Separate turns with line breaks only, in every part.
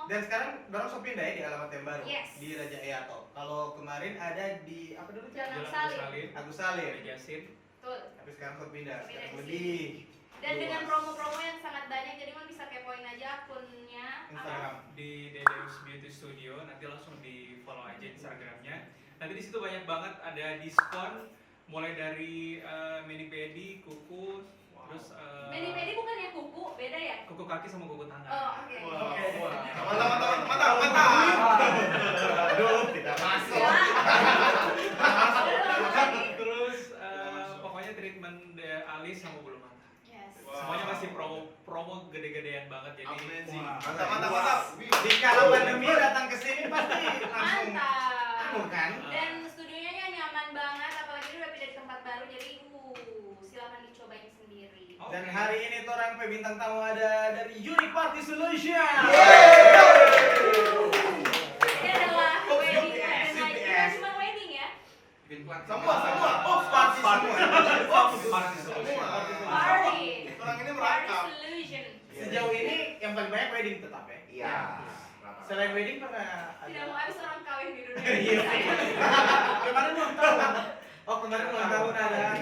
Dan sekarang baru pindah ya di alamat yang baru.
Yes.
Di Raja Eyato. Kalau kemarin ada di apa dulu?
Jalan Salim.
Agus Salim.
Jasin.
Betul.
Tapi sekarang pindah.
Pindah
Sekarang
di
lebih.
Dan
luas.
dengan promo-promo yang sangat banyak, jadi mau bisa kepoin aja akunnya.
Instagram.
Di Dedeus Beauty Studio, nanti langsung di follow aja Instagramnya. Nanti di situ banyak banget ada diskon, mulai dari mani pedi, kuku, terus
Mani pedi bukan ya kuku, beda ya?
kuku kaki sama kuku tangan.
Oh, oke.
Mantap. Aduh, tidak masuk.
Terus pokoknya treatment alis sama bulu mata.
Yes.
Semuanya masih promo gede-gedean banget, jadi
Mantap. Di kala pandemi datang ke sini pasti langsung
Mantap.
kan?
Dan studionya nyaman banget, apalagi udah pindah di tempat baru, jadi silakan dicobain sendiri.
Dan hari ini orang bintang tamu ada dari Unique Party Solution.
Ini adalah wedding
UPS.
organizer, cuma wedding ya?
Semua. Party
Semua.
Party.
Orang ini
Party
merangkap.
solution.
Sejauh ini yang paling banyak wedding tetap ya.
Iya.
Selain wedding pernah
Tidak mau habis orang kawin di dunia.
Iya. Kemarin ulang tahun. Oh, kemarin ulang tahun ada.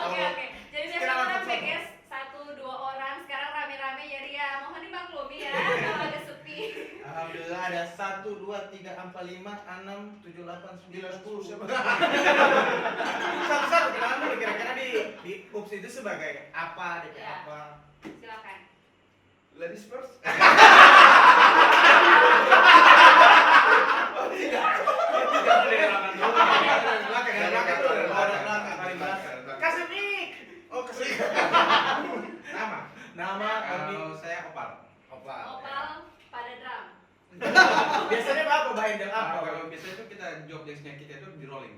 Oke. Jadi biasa orang guys, 1-2 orang, sekarang rame-rame jadi ya mohon dimaklumi ya kalau agak sepi.
Alhamdulillah ada 1, 2, 3, 4, 5, 6, 7, 8, 9, 10. Siapa? Satu-satu kenalan dulu kira-kira di UPS itu sebagai apa, DP
Ya.
apa?
Silakan.
Ladies first.
Kasih mic. Oh, kasih. Nama
Kalau saya Opal.
Opal pada drum.
Biasanya apa handle apa?
Kalau biasanya itu kita job desknya kita itu di rolling.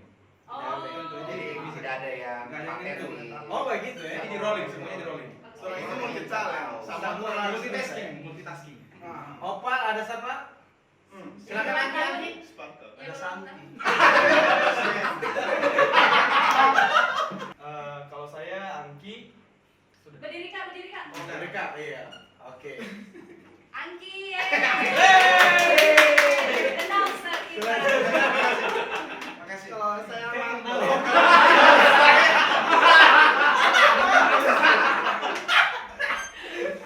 Oh.
Jadi tidak ada yang
Nggak ada yang
pakai
itu.
di.
Oh, begitu ya.
Jadi di rolling, semuanya di rolling.
Soalnya itu multi-talent.
Semua
Multitasking, multitasking.
Opal ada sama? Silakan Anggi.
Ya,
Ada Santi.
Kalau saya Angki sudah.
Berdiri Kak.
Oh, dari Kak, iya. Oke.
Angki ya. Announcer kita.
Makasih.
Kalau saya Manto.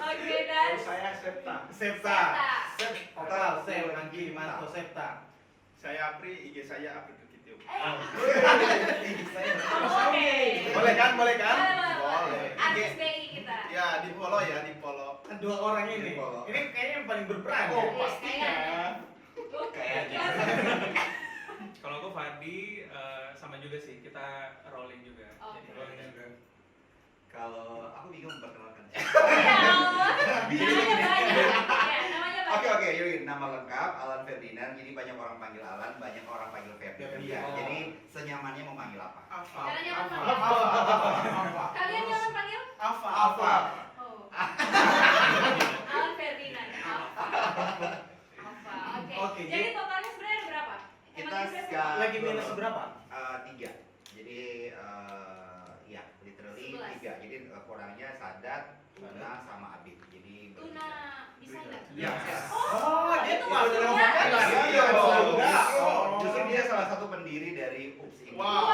Oke dan
Saya Septa.
Septa. Opal, Sep, Anggi, Manto, Septa.
Saya Apri, IG saya Apri Tukitio.
Oke.
Boleh kan?
Boleh.
Artis BI kita.
Ya, di follow ya, di follow.
Kan dua orang ini.
Follow.
Ini kayaknya yang paling berperan.
Oh,
ya?
pastinya.
Kayaknya.
Kalau aku Fardi sama juga sih, kita rolling juga.
Oke.
Jadi rolling juga.
Kalau aku bingung memperkenalkan.
Ya Allah. Namanya banyak. Ya, namanya banyak.
Oke, yuk nama lengkap Alan Ferdinand. Jadi banyak orang panggil Alan, banyak orang panggil Ferdinand.
Iya.
Jadi senyamannya mau panggil apa?
Kalian jangan panggil. Kalian jangan panggil.
Alfa.
Oh. Alan Ferdinand. Alfa. Oke.
Oke,
Jadi totalnya sebenarnya ada berapa?
Kita
Emang bisa
sekarang
Lagi minus berapa?
3. Jadi ya literally
11.
3. Jadi kurangnya Sadat, Tuna sama Abid. Jadi
Tuna bisa nggak?
Iya.
Oh, dia
itu
tuh
maksudnya.
Iya,
Oh.
justru dia salah satu pendiri dari UPS ini.
Wow.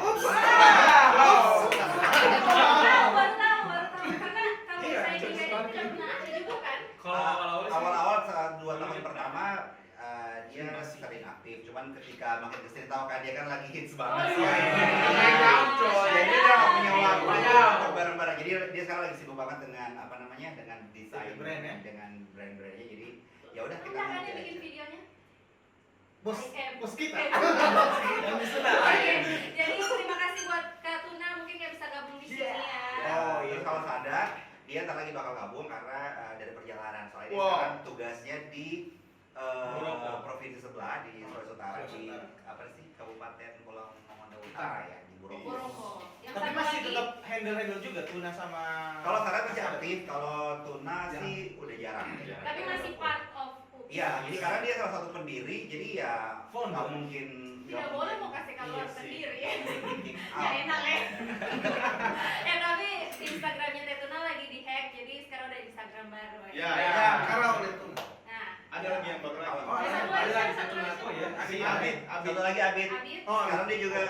Ups.
Baru tahu. Karena kalau
Iya,
saya di Medan tidak pernah ada juga kan?
Kalau awal-awal sih
Awal-awal saat 2 tahun pertama dia sering aktif, cuman ketika makin kesini tahu kan dia kan lagi hits banget.
Oh, iya.
Jadi dia udah nggak punya waktu
Iya.
untuk bareng-bareng. Jadi dia sekarang lagi sibuk banget dengan apa namanya, dengan desain,
Brand, ya?
dengan brand-brandnya. Jadi ya udah kita
Anda kan
nanti
yang bikin
aja.
videonya?
Bos kita.
Yang Oke, jadi terima kasih buat Kak Tuna, mungkin nggak bisa gabung di sini ya.
Oh iya, kalau Sadat dia ntar lagi bakal gabung karena dari perjalanan. Soalnya dia
Wow.
sekarang tugasnya di
Borobudur.
provinsi sebelah di Sulawesi Utara
Sulawesi
di
Utara.
apa sih Kabupaten Pulau Mongondo Utara ya di Borobudur.
Borongko. Yang
Tapi
satu
masih
lagi,
tetap handle juga Tuna sama.
Kalau Sadat masih aktif, kalau Tuna sih udah jarang.
tapi masih part of UPS.
Iya, jadi karena dia salah satu pendiri, jadi ya
Founder.
nggak mungkin.
Tidak boleh mau kasih keluar
Iya sih.
sendiri ya.
Ah.
Nggak enak ya. Tapi Instagramnya Tetuna lagi di dihack, jadi sekarang udah Instagram baru.
Ya,
Ya,
ya.
karena udah tuh.
Nah,
Ada lagi yang baru lagi.
Oh,
ada lagi
satu lagi.
Oh ya,
Si
Abid.
Abid.
Satu lagi Abid.
Abid.
Oh,
Sekarang dia juga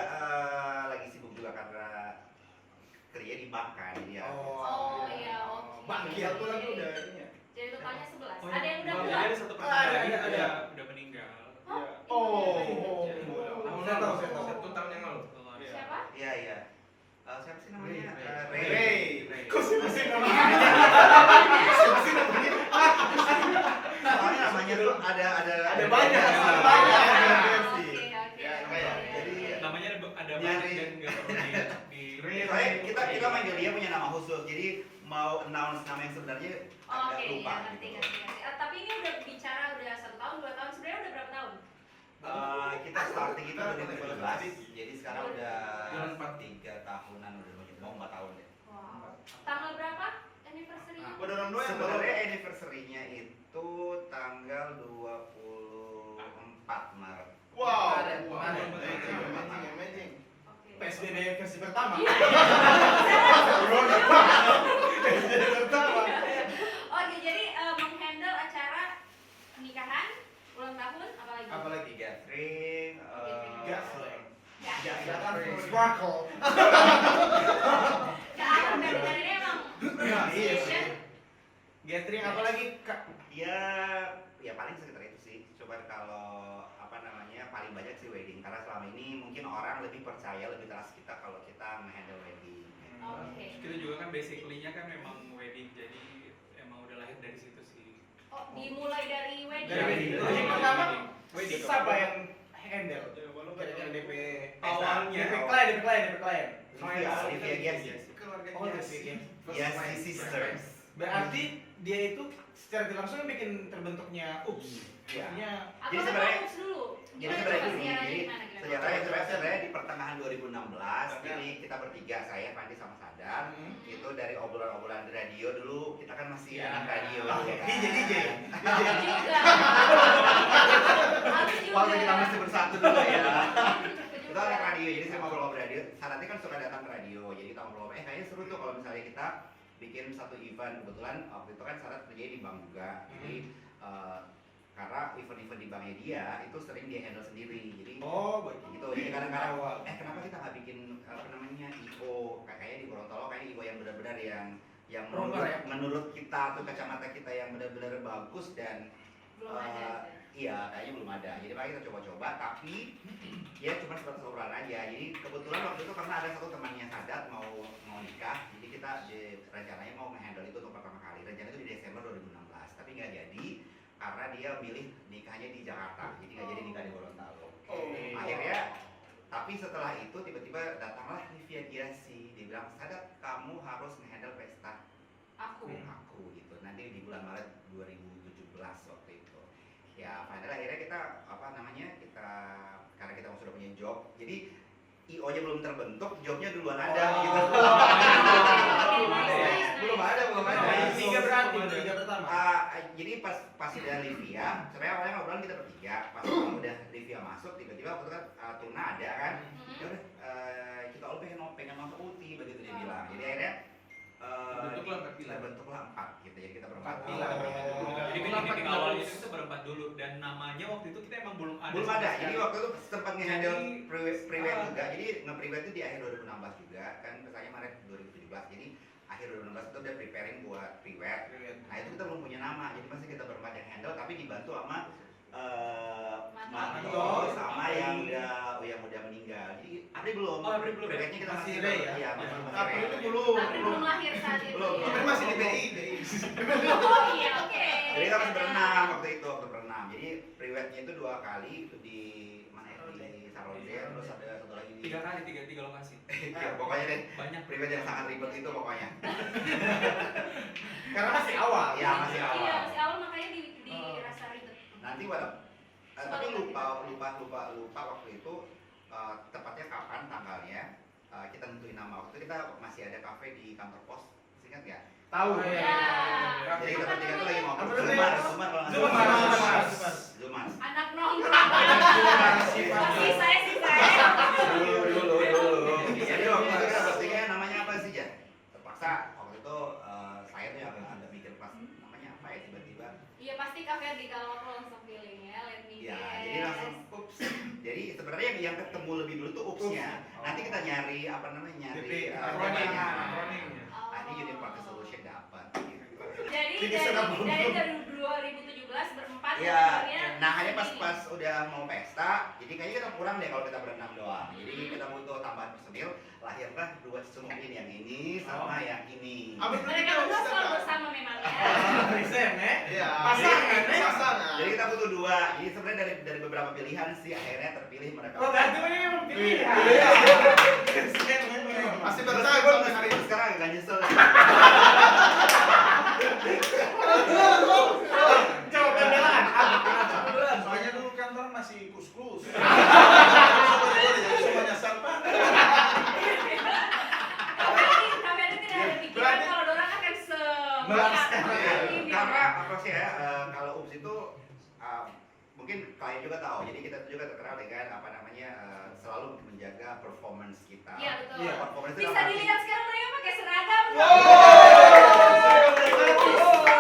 lagi sibuk juga karena kerja di bank kan. Jadi ya.
Oh iya, oke.
Bangkit.
Satu lagi udah ini ya.
Jadi totalnya 11.
Oh,
Ada yang udah
Bang,
pulang?
ada satu
Ada,
pertanyaan
ada.
udah meninggal.
Oh,
Oh.
Saya tahu, saya tahu.
1 tahun yang lalu.
Siapa?
Iya, iya. Siapa sih namanya?
Ray.
Ray.
Kok sih masih namanya?
Soalnya namanya tuh ada
banyak,
ada
ada
banyak.
Oke, oke.
Ya,
oke.
jadi
Namanya ada
Nyari.
banyak dan nggak perlu di
Soalnya kita manggil dia punya nama khusus. Jadi mau announce nama yang sebenarnya agak
Oke,
lupa.
ya ngerti,
gitu.
ngerti, ngerti. Tapi ini udah bicara udah 1 tahun, 2 tahun, sebenarnya udah berapa tahun?
Kita starting itu 2017, jadi sekarang udah
Jalan
3 tahunan, udah mau 4 tahun deh.
Wow. Tanggal berapa anniversary-nya?
Udah orang dua yang baru.
Sebenarnya anniversary-nya itu tanggal 24 Maret.
Wow.
Kemarin.
Amazing.
Oke.
PSBB versi pertama.
Iya.
PSBB pertama.
Oke, jadi menghandle acara pernikahan, ulang tahun, apa lagi?
Apalagi
Gathering,
gathering.
Gathering.
Sparkle.
Dan ini emang
Iya, iya.
session.
Gathering apalagi Kak?
ya paling sekitar itu sih. Coba kalau apa namanya paling banyak sih wedding, karena selama ini mungkin orang lebih percaya, lebih trust kita kalau kita menghandle wedding.
Oke.
Kita juga kan basically-nya kan memang wedding, jadi emang udah lahir dari situ sih.
Oh, dimulai dari wedding.
Dari wedding.
Dari
Jadi
wedding.
pertama
Wedding.
siapa yang handle? Kira-kira DP
Awalnya.
DP klien.
Livia Giansi.
Keluarga
Oh,
dia
DP
sih.
Yes, sisters.
Berarti dia itu secara tidak langsung bikin terbentuknya
Iya.
Maksudnya
Apa
Jadi sebenarnya-
fokus dulu?
Jadi
Gimana
sebenarnya
coba
gini,
sejarahnya
jadi
gimana, gimana?
sebenarnya di pertengahan 2016, ini kita bertiga, saya, Fandi sama Sadar, itu dari obrolan-obrolan di radio dulu, kita kan masih
Ya.
anak radio.
Oh,
ya kan?
DJ.
Aku juga. Aku juga.
Waktu kita masih bersatu dulu ya.
Aku
Kita
juga.
anak radio, jadi saya ngobrol-ngobrol radio. Sadatnya kan suka datang ke radio, jadi kita ngobrol, kayaknya seru tuh kalau misalnya kita bikin satu event. Kebetulan waktu itu kan Sadat kerja di bank juga, jadi karena event-event di banknya dia itu sering dia handle sendiri, jadi
Oh, begitu.
gitu. Jadi kadang-kadang kenapa kita nggak bikin apa namanya IO kayaknya di Gorontalo, kayaknya IO yang benar-benar yang
Proper, ya?
menurut kita tuh kacamata kita yang benar-benar bagus dan
Belum ada.
iya kayaknya belum ada. Jadi makanya kita coba-coba, tapi ya cuma sebatas obrolan aja. Jadi kebetulan waktu itu karena ada satu temannya Sadat mau nikah, jadi kita rencananya mau nge-handle itu untuk pertama kali. Rencana itu di Desember 2016, tapi nggak jadi karena dia milih nikahnya di Jakarta, jadi nggak jadi nikah di Gorontalo.
Oh.
Akhirnya, tapi setelah itu tiba-tiba datanglah Livia Giansi, dia bilang, Sadat kamu harus nge-handle pesta
Aku.
aku gitu. Nanti di bulan Maret 2017 waktu itu. Ya, final akhirnya kita apa namanya karena kita sudah punya job, jadi IO-nya belum terbentuk, jobnya duluan ada gitu.
Belum ada. Tiga berarti, tiga pertama.
Jadi pas udah Livia, sebenarnya awalnya ngobrolan kita bertiga. Pas udah Livia masuk, tiba-tiba waktu itu kan Tuna ada kan. Ya udah kita all pengen nonton Uti begitu dia bilang. Jadi akhirnya
Bentuklah 4 pilar.
bentuklah 4 gitu. Jadi kita berempat.
Empat pilar.
Jadi meeting awalnya itu kita berempat dulu dan namanya waktu itu kita emang belum ada.
Belum
sama
ada.
sekali.
Jadi waktu itu sempat nge-handle
Jadi,
pre-wed
ah.
juga. Jadi nge-pre-wed itu di akhir 2016 juga kan, misalnya Maret 2017. Jadi akhir 2016 itu udah preparing buat pre-wed. Nah itu kita belum punya nama, jadi masih kita berempat yang handle, tapi dibantu sama
Manto.
Manto sama yang udah meninggal. Jadi Apri belum.
Oh, Apri belum ya?
Pre-wednya kita
Masih
masih
Ray ya?
Iya, masih
April
Ray.
itu belum.
Tapi belum lahir saat itu.
Belum.
ya.
April masih di BI.
Oh iya, oke.
Jadi kita masih berenam waktu itu, berenam. Jadi pre-wednya itu 2 kali, itu di mana ya? Di Sarode, terus ada satu lagi di
3 kali, tiga lokasi.
ya, pokoknya deh
Banyak
pre-wed yang sangat ribet itu pokoknya.
Karena masih awal.
Iya, masih awal.
Iya, masih awal makanya dirasa ribet.
Nanti tapi lupa waktu itu tepatnya kapan tanggalnya, kita nentuin nama. Waktu itu kita masih ada kafe di kantor pos, masih ingat nggak?
Tahu
Oh, iya.
Ya.
Jadi kita bertiga tuh lagi ngobrol.
Apa namanya?
Zumar kalau nggak
Zumar.
salah.
Zumar.
Zumas.
Anak nongkrong. Masih saya.
Dulu.
Jadi waktu itu kita bertiga namanya apa sih, Jan? Terpaksa waktu itu saya tuh
Ferdi kalau aku langsung feeling ya, let me
Ya,
guess.
jadi langsung ups. Jadi sebenarnya yang ketemu lebih dulu tuh upsnya. Nanti kita nyari apa namanya nyari
DP,
temanya.
acronymnya.
Oh.
Nanti Unique Party Solution dapat. Gitu.
Jadi
Jadi
dari
sedap
dari 2017 berempat
Ya,
sebenarnya
nah hanya
ini.
pas udah mau pesta, jadi kayaknya kita kurang deh kalau kita berenam doang. Jadi kita butuh tambahan personil, lahirlah dua mungkin yang ini sama yang ini.
Abis
Mereka berdua selalu bersama memang ya.
Present ya.
Iya.
Pasangan, ya.
Pasangan.
Jadi kita butuh dua. Jadi sebenarnya dari beberapa pilihan sih akhirnya terpilih mereka.
Oh, berarti ini memang pilihan.
Iya.
Present memang.
Masih
Terus
bersaing
gue
sampai hari ini.
sekarang agak nyesel.
Coba pembelaan.
Soalnya dulu kantor masih kus-kus. Semuanya sampah.
Tapi ada tidak ada pikiran
Berarti-
kalau dorang akan
Melaraskan.
ini.
Karena apa sih ya? Kalau UPS itu mungkin kalian juga tahu. Jadi kita juga terkenal dengan apa namanya selalu menjaga performance kita.
Iya betul.
Iya,
performance itu
Bisa
apa sih?
dilihat sekarang mereka pakai seragam.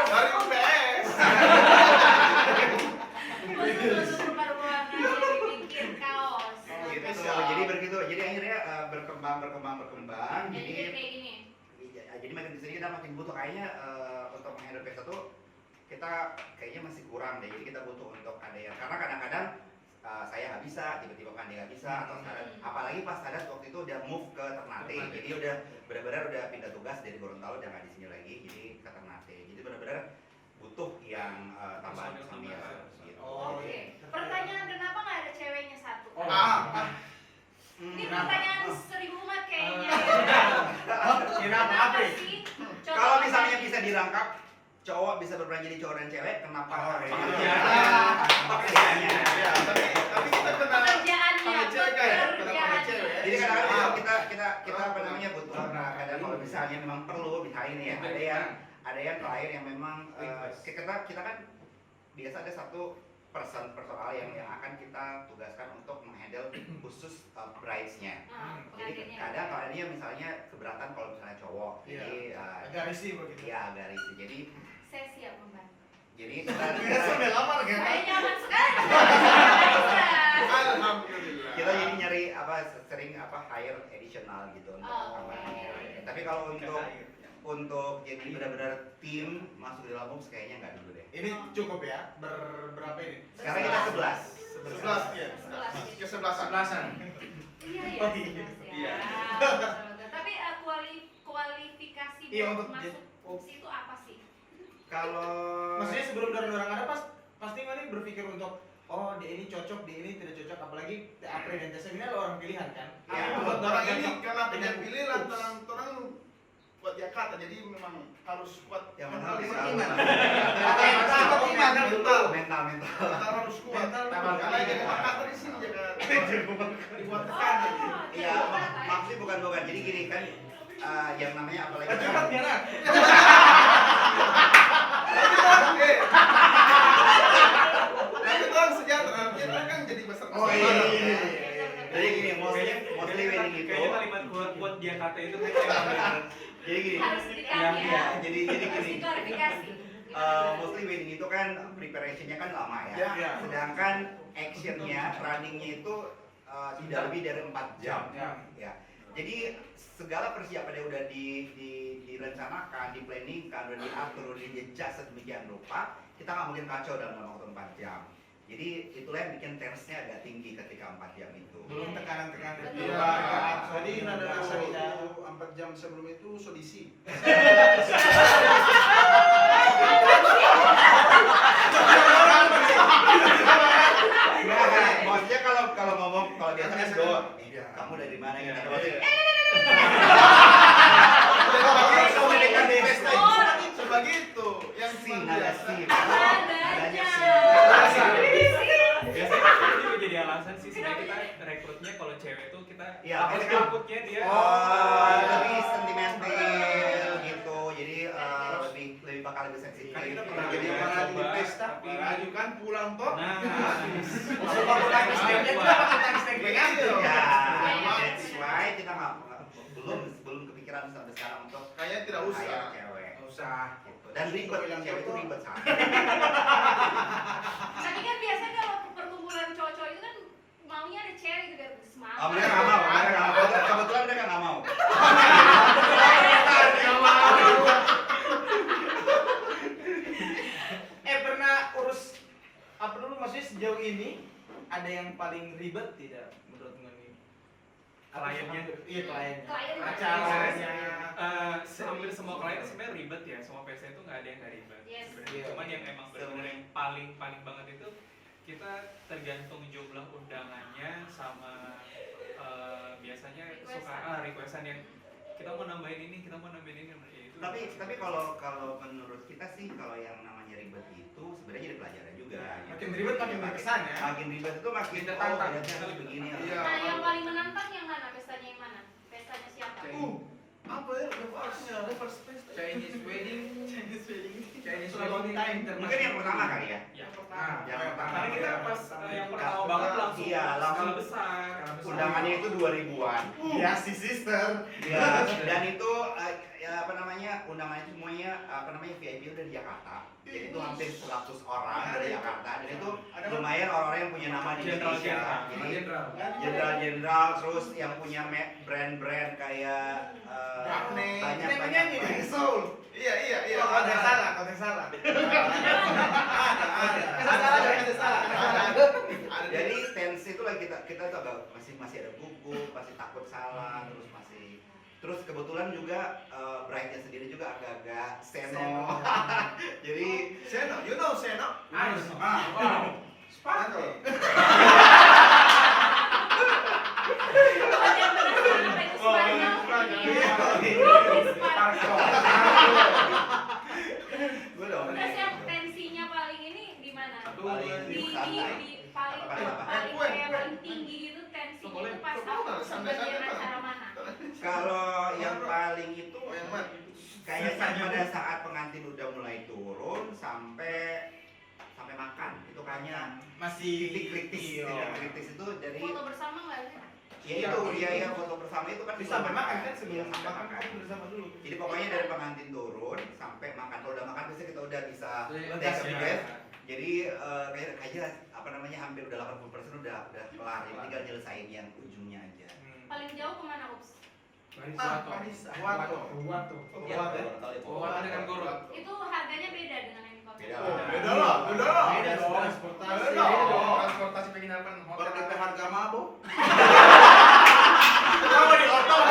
Dari UPS.
Khusus untuk perempuan yang bikin kaos.
Gitu.
Spesial.
Jadi begitu. Jadi akhirnya berkembang.
Jadi kayak gini.
Jadi makin di sini kita makin butuh kayaknya untuk menghandle pesta tuh kita kayaknya masih kurang deh. Jadi kita butuh untuk ada yang karena kadang-kadang saya nggak bisa, tiba-tiba Kandi nggak bisa atau Sadat. Apalagi pas Sadat waktu itu udah move ke Ternate. Jadi udah benar-benar udah pindah tugas dari Gorontalo udah nggak di sini lagi. Jadi ke Ternate. Jadi benar-benar butuh yang tambahan personil gitu.
Oh,
Oke.
iya.
Pertanyaan kenapa nggak ada ceweknya satu?
Oh.
Ini pertanyaan 1000 umat kayaknya.
Kenapa apa?
sih? Coba
Kalau misalnya
tanya.
bisa dirangkap cowok bisa berperan jadi cowok dan cewek, kenapa?
Oh, iya.
Pekerjaannya.
Ya, tapi kita kenal
Pekerjaannya,
sama cewek kan ya? Kenapa sama
pekerjaannya.
cewek?
Jadi kadang-kadang kita apa namanya butuh kadang kalau misalnya memang perlu misalnya ini ya ada yang klien yang memang kita kan biasa ada satu personal yang akan kita tugaskan untuk menghandle khusus brides-nya. Jadi
Pengantinnya.
kadang kliennya misalnya keberatan kalau misalnya cowok, jadi
Agak risih begitu.
ya agak risih. Jadi
Saya siap membantu.
Kita sudah lamar kan?
Saya nyaman sekali.
Alhamdulillah.
kita jadi nyari sering hire additional gitu untuk
Oh,
tambahan
oke.
cewek. Tapi kalau untuk jadi benar-benar tim masuk di dalam UPS kayaknya nggak dulu deh.
Ini cukup ya? Berapa ini?
Sekarang kita 11.
11 ya. Kesebelasan.
Iya, iya.
Oh, iya.
Iya.
Betul. Tapi kualifikasi
Iya,
buat
untuk
masuk UPS itu apa sih?
Kalau
Maksudnya sebelum orang ada pasti Mani berpikir untuk oh dia ini cocok, dia ini tidak cocok, apalagi Apri dan Tessa ini adalah orang pilihan kan?
Ya.
Buat
Orang
yang
ini
cocok
karena
dengan
punya pilihan
UPS.
orang kuat Jakarta, jadi memang harus kuat
yang
mental,
mental
mental.
iman.
mental.
Mental harus kuat.
Mental
Karena
kuat.
jadi Jakarta di sini dibuat tekanan.
Iya, maksudnya bukan. Jadi gini kan yang namanya apalagi
Cepat biar
Tapi orang sejahtera, kita kan jadi besar.
Oh, iya.
Jadi gini, mostly wedding itu.
Kayaknya kalimat kuat Jakarta itu kayak
Jadi gini.
Harus ditanya.
Iya, jadi
Harus
gini.
diklarifikasi.
Mostly wedding itu kan preparationnya kan lama ya.
Ya.
Sedangkan actionnya, runningnya itu tidak lebih dari 4 jam. Ya. Jadi segala persiapannya udah direncanakan, diplaningkan, udah diatur, udah dijejak sedemikian rupa, kita nggak mungkin kacau dalam waktu 4 jam. Jadi itulah yang bikin tense-nya agak tinggi ketika 4 jam itu.
belum tekanan-tekanan.
Betul.
Iya, jadi
Jadi
nada
nada
itu 4 jam sebelum itu sodisi.
Maksudnya kalau ngomong kalau biasa kan doa, kamu dari mana
Iya.
gitu. Maksudnya,
Pesta itu sebagai itu yang
sih nada sih.
Nadanya.
biasanya itu juga jadi alasan sih sebenarnya kita rekrutnya kalau cewek tuh kita
Iya,
takut
kan-
takutnya dia
lebih sentimental gitu. Jadi lebih bakal lebih sensitif.
Kan kita
gitu.
pernah
Jadi
jadi
orang
orang
coba,
di pesta,
tapi-
ajukan pulang toh.
nah
Ya,
Iya.
that's why kita belum kepikiran sampai sekarang untuk
Kayaknya tidak usah.
hire cewek.
Nggak usah.
susah gitu. Dan ribet, cewek itu ribet sangat.
Tapi kan biasanya kalau perkumpulan cowok-cowok itu kan maunya ada cewek gitu biar semangat.
Oh, mereka nggak mau, mereka nggak mau. Kebetulan mereka nggak mau.
Pernah urus apa dulu, maksudnya sejauh ini ada yang paling ribet tidak menurut Ngoni?
Kliennya?
Iya, kliennya.
Kliennya.
Acaranya.
Hampir semua klien sebenarnya ribet ya, semua PC itu nggak ada yang nggak ribet.
Yes.
Sebenarnya. Cuman yang emang benar-benar yang paling banget itu kita tergantung jumlah undangannya sama biasanya suka requestan yang kita mau nambahin ini, kita mau nambahin ini. Ya, itu
Tapi kalau menurut kita sih kalau yang namanya ribet itu sebenarnya jadi pelajaran juga.
Makin ribet makin berkesan ya.
Makin ribet itu makin
Tertantang.
ternyata harus begini.
Iya.
Nah, yang paling menantang yang mana? Pestanya yang mana? Pestanya siapa?
Apa ya? Reverse pesta.
Chinese wedding.
Chinese wedding.
Chinese
Long
wedding.
time
Mungkin yang pertama kali ya.
ya.
Nah,
Yang pertama.
Karena kita pas yang pertama banget langsung
Iya, langsung.
skala besar.
Undangannya itu 2000-an.
ya si sister.
Ya, dan itu ya apa namanya, undangannya itu semuanya apa namanya VIP itu dari Jakarta. Jadi itu hampir 100 orang dari Jakarta dan itu lumayan orang-orang yang punya nama di Indonesia. Jadi jenderal-jenderal, terus yang punya brand-brand kayak banyak
Soul.
Iya.
Oh, ada salah, ada salah. Ada salah.
Jadi tensi itu lagi kita tuh agak masih ada gugup, masih takut salah, terus kebetulan juga bride-nya sendiri juga agak-agak seno. Jadi
Seno, you know Seno?
Wow.
Spanyol.
Yang penasaran apa itu Spanyol?
gue udah
Terus yang tensinya paling ini di mana? Di paling paling tinggi gitu tensinya itu pas apa? Bagian acara mana?
Kalau yang paling itu
Oh, yang mana?
kayaknya pada saat pengantin udah mulai turun sampai makan itu kayaknya
Masih
titik kritis.
Iya.
Titik kritis itu dari
Foto bersama nggak sih?
ya itu ya foto bersama itu kan
Bisa sampai makan kan sebelum
Iya, sampai
makan
makan.
bersama dulu.
Jadi pokoknya dari pengantin turun sampai makan. Kalau udah makan biasanya kita udah bisa
Legas
take a
ya.
breath. Jadi kayaknya apa namanya hampir udah 80% udah kelar. Jadi tinggal nyelesain yang ujungnya aja.
Paling jauh kemana, Ups?
Wato.
Iya,
Wato dengan Goro.
Itu harganya beda dengan yang di kota.
Beda
Oh,
lah.
beda lah.
Beda dong. Transportasi.
Beda dong.
Transportasi penginapan
Baru DP harga mabuk.
Kamu di otot.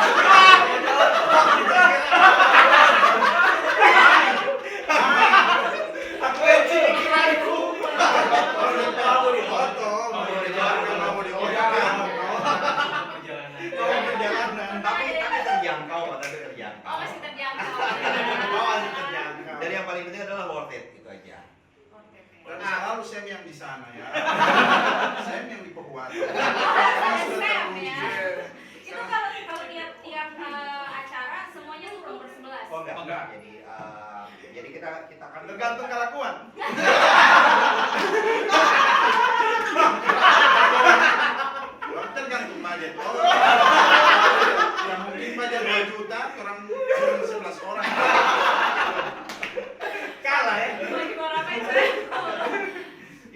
Aku yang kiraku. Kamu di otot.
Kamu di
Perjalanan.
Tapi terjangkau, tapi terjangkau.
Oh, masih terjangkau.
Dan yang paling penting adalah worth it itu aja.
Oke.
Dan selalu Sam yang di sana ya. Sam yang di Pohuat.
Sam ya. Itu kalau tiap acara semuanya turun bersebelas.
Oh enggak.
Enggak.
Jadi kita akan
Tergantung kelakuan. Tergantung budget. Yang mungkin budget 2 juta, orang 11 orang.
Kalah ya.
Lagi berapa itu?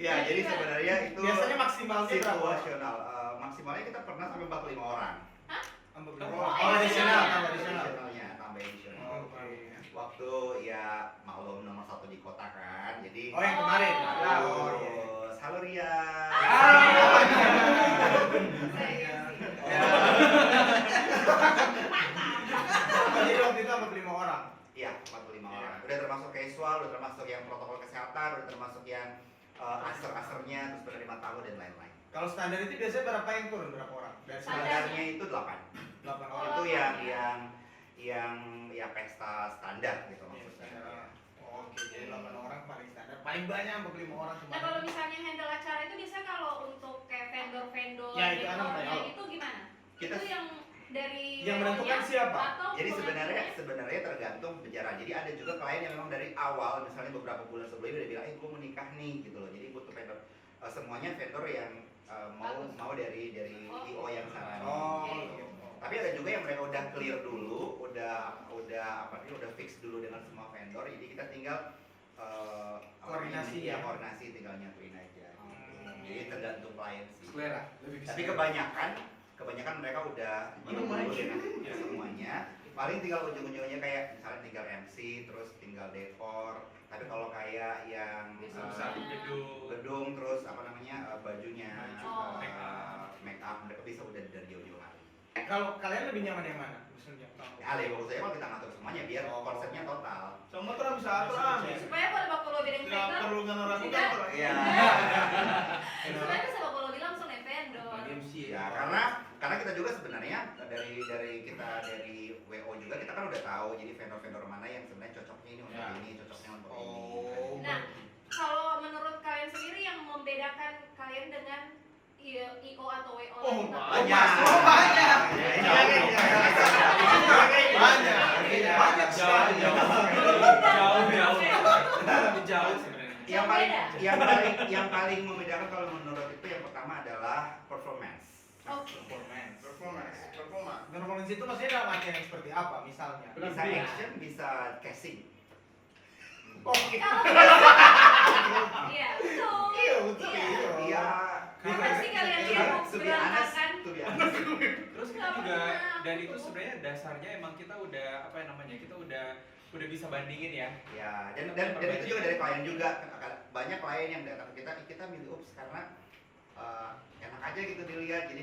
ya jadi sebenarnya itu
Biasanya maksimalnya berapa?
situasional. Maksimalnya kita pernah sampai 45 orang.
Oh, additional.
Additionalnya, tambah additional.
Oke.
Waktu ya maklum nomor 1 di kota kan. Jadi
Oh, yang kemarin.
terus halo Ria.
Jadi waktu itu sama 5 orang.
Iya, 45 orang. Udah termasuk casual, udah termasuk yang protokol kesehatan, udah termasuk yang aser-asernya, terus penerima tamu dan lain-lain.
Kalau standar itu biasanya berapa yang turun, berapa orang? Dari
Standarnya itu 8.
8
Oh,
orang.
Itu yang ya pesta standar gitu maksudnya.
Oke, jadi 8 orang paling standar. Paling banyak 45 orang
Nah,
kemarin.
kalau misalnya handle acara itu biasanya kalau untuk kayak vendor-vendor
Ya, itu anak
dekornya
tahu.
itu gimana?
Kita
Itu yang dari
Yang menentukan
WO-nya
siapa?
atau
Jadi
pengantinnya?
sebenarnya tergantung bicara. Jadi ada juga klien yang memang dari awal, misalnya beberapa bulan sebelumnya udah bilang, gue mau nikah nih gitu loh. Jadi butuh vendor. Semuanya vendor yang mau dari IO yang sarani.
Oh,
Oke.
Tapi ada juga yang mereka udah clear dulu, udah fix dulu dengan semua vendor. Jadi tinggal
Koordinasi
ya, koordinasi tinggal nyatuin aja. Jadi tergantung klien sih.
Selera, lebih
Tapi kebanyakan mereka udah ya semuanya. Paling tinggal ujung-ujungnya kayak misalnya tinggal MC, terus tinggal dekor. Tapi kalau kayak yang gedung, terus apa namanya bajunya, make up, mereka bisa udah dari jauh-jauh hari.
Kalau kalian lebih nyaman yang mana? Maksudnya?
Ya, bagus saya kalau kita ngatur semuanya biar konsepnya total.
semua tuh bisa atur
Supaya kalau Bapak Lobi dan
tidak
vendor,
perlu ragukan orang.
Iya.
supaya bisa Bapak Lobi langsung yang vendor.
Ya, karena kita juga sebenarnya dari kita dari WO juga kita kan udah tahu jadi vendor-vendor mana yang sebenarnya cocoknya ini untuk ini, cocoknya untuk ini.
Nah, kalau menurut kalian sendiri yang membedakan kalian dengan IO atau WO lain apa?
Banyak.
Banyak sekali.
Jauh sebenarnya.
Yang paling membedakan kalau menurut itu yang pertama adalah performance.
Oke.
Performance itu maksudnya dalam artian yang seperti apa misalnya?
Bisa action, bisa casing.
Iya, betul.
Iya, betul.
Iya.
Apa sih kalian lihat berantakan?
Terus kita juga dan itu sebenarnya dasarnya emang kita udah apa namanya kita udah bisa bandingin ya.
Ya, dan itu juga dari klien juga. Banyak klien yang datang ke kita milih UPS karena enak aja gitu dilihat. Jadi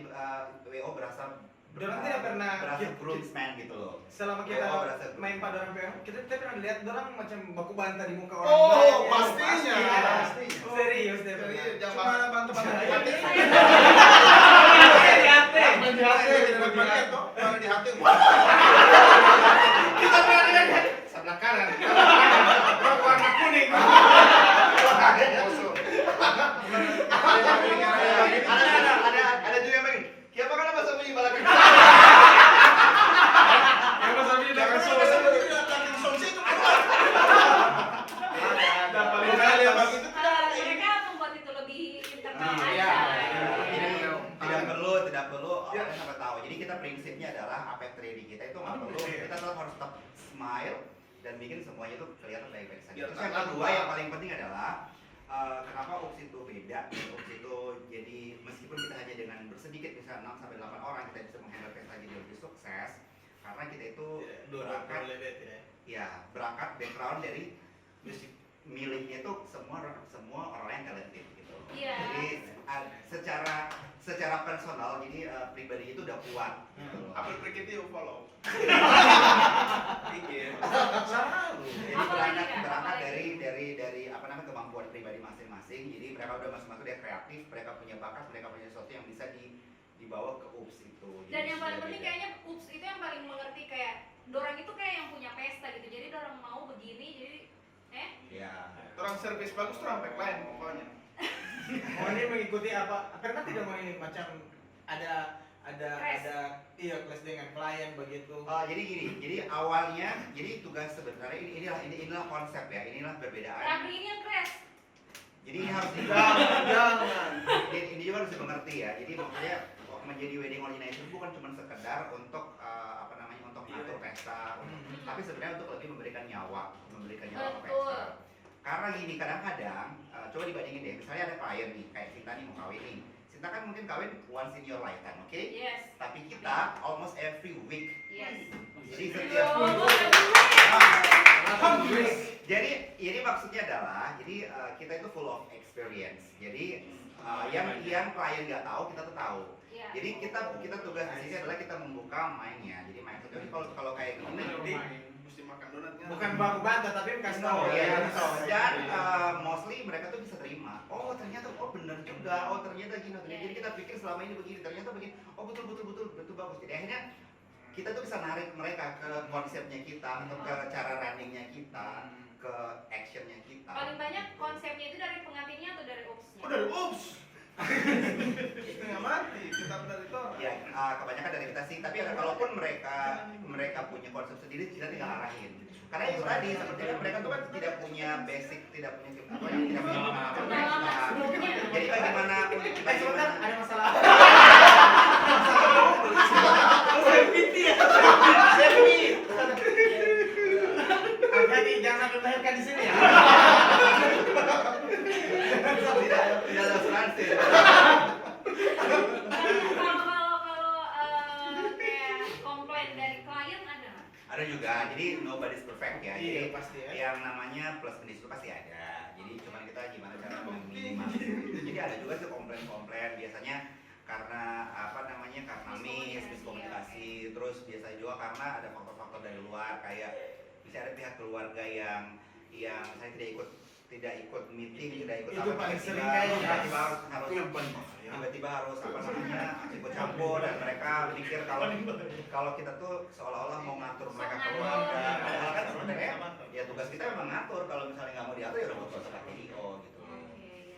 WO berasa
Dorang tidak pernah
berasa groomsman gitu loh.
selama
WO
kita
berasa
main pada orang PO, kita tidak pernah lihat dorang macam baku bantah di muka orang.
Oh,
banyak.
pastinya.
Pastinya. Serius deh.
Cuma bantu-bantu di hati.
Main di hati.
Mana di hati.
Kita pernah lihat sebelah kanan. Warna kuning.
Ada juga yang begini. Siapa kan bahasa bunyi balakan?
Yang Mas Abi udah kasih.
Mereka membuat itu lebih internal
Iya.
aja.
Tidak perlu orang sampai tahu. Jadi kita prinsipnya adalah apa yang terjadi kita itu nggak perlu. Kita harus tetap smile dan bikin semuanya itu kelihatan baik-baik saja. Terus yang kedua yang paling penting adalah kenapa UPS itu beda. UPS itu jadi meskipun kita hanya dengan bersedikit misalnya 6 sampai 8 orang kita bisa menghandle pesta jadi lebih sukses karena kita itu berangkat background dari musik miliknya itu semua orang yang talented gitu.
Iya.
Jadi secara personal jadi pribadi itu udah kuat.
Apa berikutnya follow?
Jadi
Apalagi, Kak?
berangkat
Apalagi?
dari apa namanya kemampuan pribadi masing-masing. Jadi mereka udah masing-masing dia kreatif, mereka punya bakat, mereka punya sesuatu yang bisa dibawa ke UPS itu.
Dan
Jadi
yang paling
sudah
penting
beda.
kayaknya UPS itu yang paling mengerti kayak dorang itu kayak yang punya pesta gitu. Jadi dorang mau begini jadi
Ya.
Orang servis bagus tuh sampai klien pokoknya.
Oh, ini mengikuti apa? Karena tidak mau ini macam ada kelas dengan klien begitu.
Jadi gini, jadi awalnya, jadi tugas sebenarnya inilah konsep ya, inilah perbedaan.
Rabri ini yang crash.
Jadi ini harus
Jangan.
ini juga harus dimengerti ya. Jadi maksudnya menjadi wedding organizer bukan cuma sekedar untuk apa namanya untuk ngatur pesta, tapi sebenarnya untuk lebih memberikan nyawa ke
Betul.
pesta. Karena gini kadang-kadang coba dibandingin deh, misalnya ada klien nih kayak Sinta nih mau kawin nih. Sinta kan mungkin kawin once in your lifetime, oke?
Yes.
Tapi kita almost every week.
Yes.
Jadi setiap jadi ini maksudnya adalah jadi kita itu full of experience. Jadi yang klien nggak tahu kita tuh tahu.
Iya.
Jadi kita tugas di sini adalah kita membuka mainnya. Jadi main jadi kalau kayak gini
Mesti makan donatnya.
Bukan baku bantah tapi kasih tahu
ya.
ya.
Dan mostly mereka tuh bisa terima. Oh ternyata benar juga. Oh ternyata gini. Jadi kita pikir selama ini begini. Ternyata begini. Oh betul bagus. Jadi akhirnya kita tuh bisa narik mereka ke konsepnya kita, atau ke cara runningnya kita, ke actionnya kita.
Paling banyak konsepnya itu dari pengantinnya atau dari UPS-nya?
Oh dari ups. Setengah mati kita dari itu.
Ya, kebanyakan dari kita sih. Tapi kalaupun mereka punya konsep sendiri, kita tinggal arahin. Karena itu tadi, sepertinya mereka tuh kan tidak punya basic, tidak punya apa yang tidak punya
Pengalaman sebelumnya.
Jadi bagaimana?
Sebentar, ada masalah. Hati-hati jangan dilahirkan di sini ya.
Tidak ada asuransi.
Kalau kayak komplain dari klien ada nggak?
Ada juga, jadi nobody's perfect ya.
Iya,
Jadi
pasti ya.
yang namanya plus minus itu pasti ada. Jadi cuman kita gimana cara meminimalisir itu. Jadi ada juga sih komplain-komplain biasanya karena apa namanya karena miskomunikasi, terus biasanya juga karena ada faktor-faktor dari luar kayak bisa ada pihak keluarga yang saya tidak ikut meeting, tidak ikut
Itu
apa,
paling
tiba-tiba
sering kayaknya.
tiba-tiba harus
Itu yang paling bahaya.
tiba-tiba harus apa namanya ikut campur dan mereka pikir kalau kita tuh seolah-olah mau ngatur mereka keluarga, padahal kan sebenarnya ya tugas kita memang ngatur. Kalau misalnya nggak mau diatur ya udah mau proses PTIO gitu.
Oke, iya.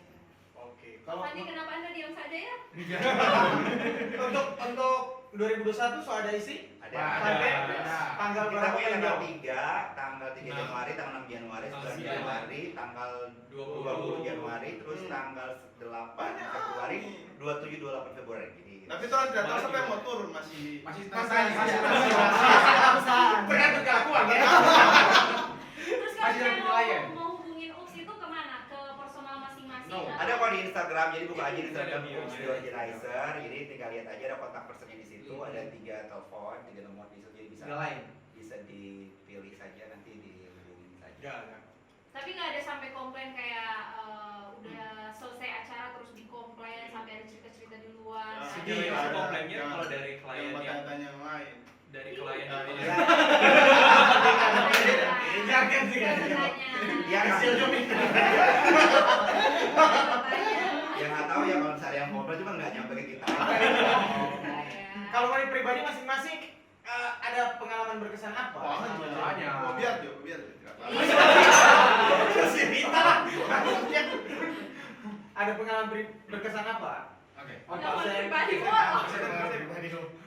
Oke. Kalau
Fandi, kenapa Anda diam saja ya?
untuk 2021 so ada isi?
Ada.
Tanggal
Kita
berapa
punya
yang
tanggal
jauh?
3, tanggal 3 Januari, tanggal 6 Januari, 9 Januari, tanggal 20 Januari, terus tanggal 8 Februari, 27 28 Februari. Jadi
Tapi tuh tidak tahu siapa yang mau turun masih
Tergantung kelakuan ya.
Terus kalau
Masih ada
saya
klien.
mau hubungin Ups itu kemana? Ke personal masing-masing?
No.
atau-
ada kok di Instagram, jadi buka aja di Instagram
Ada bio-nya.
Organizer, jadi tinggal lihat aja ada kontak personnya di situ, ada 3 telepon, 3 nomor di situ, jadi bisa dipilih saja, nanti dihubungin saja.
Tapi nggak ada sampai komplain kayak udah selesai acara terus dikomplain sampai ada cerita-cerita di luar.
Ya,
Sejauh ini sih komplainnya kalau dari klien
yang
yang
tanya yang lain.
dari klien
Ya,
yang
Ya,
Jangan sih kan.
dia
Hasil
nggak
jomi.
ya nggak tahu ya kalau misalnya yang ngobrol cuma nggak nyampe ke kita.
Kalau dari pribadi masing-masing ada pengalaman berkesan apa?
Banyak. Oh, biar Jo, biar Jo. Tidak apa-apa.
Ada pengalaman berkesan apa?
Oke.
Oh, Pak
Pengalaman
Sen.
pribadi,
Sen.
Wak.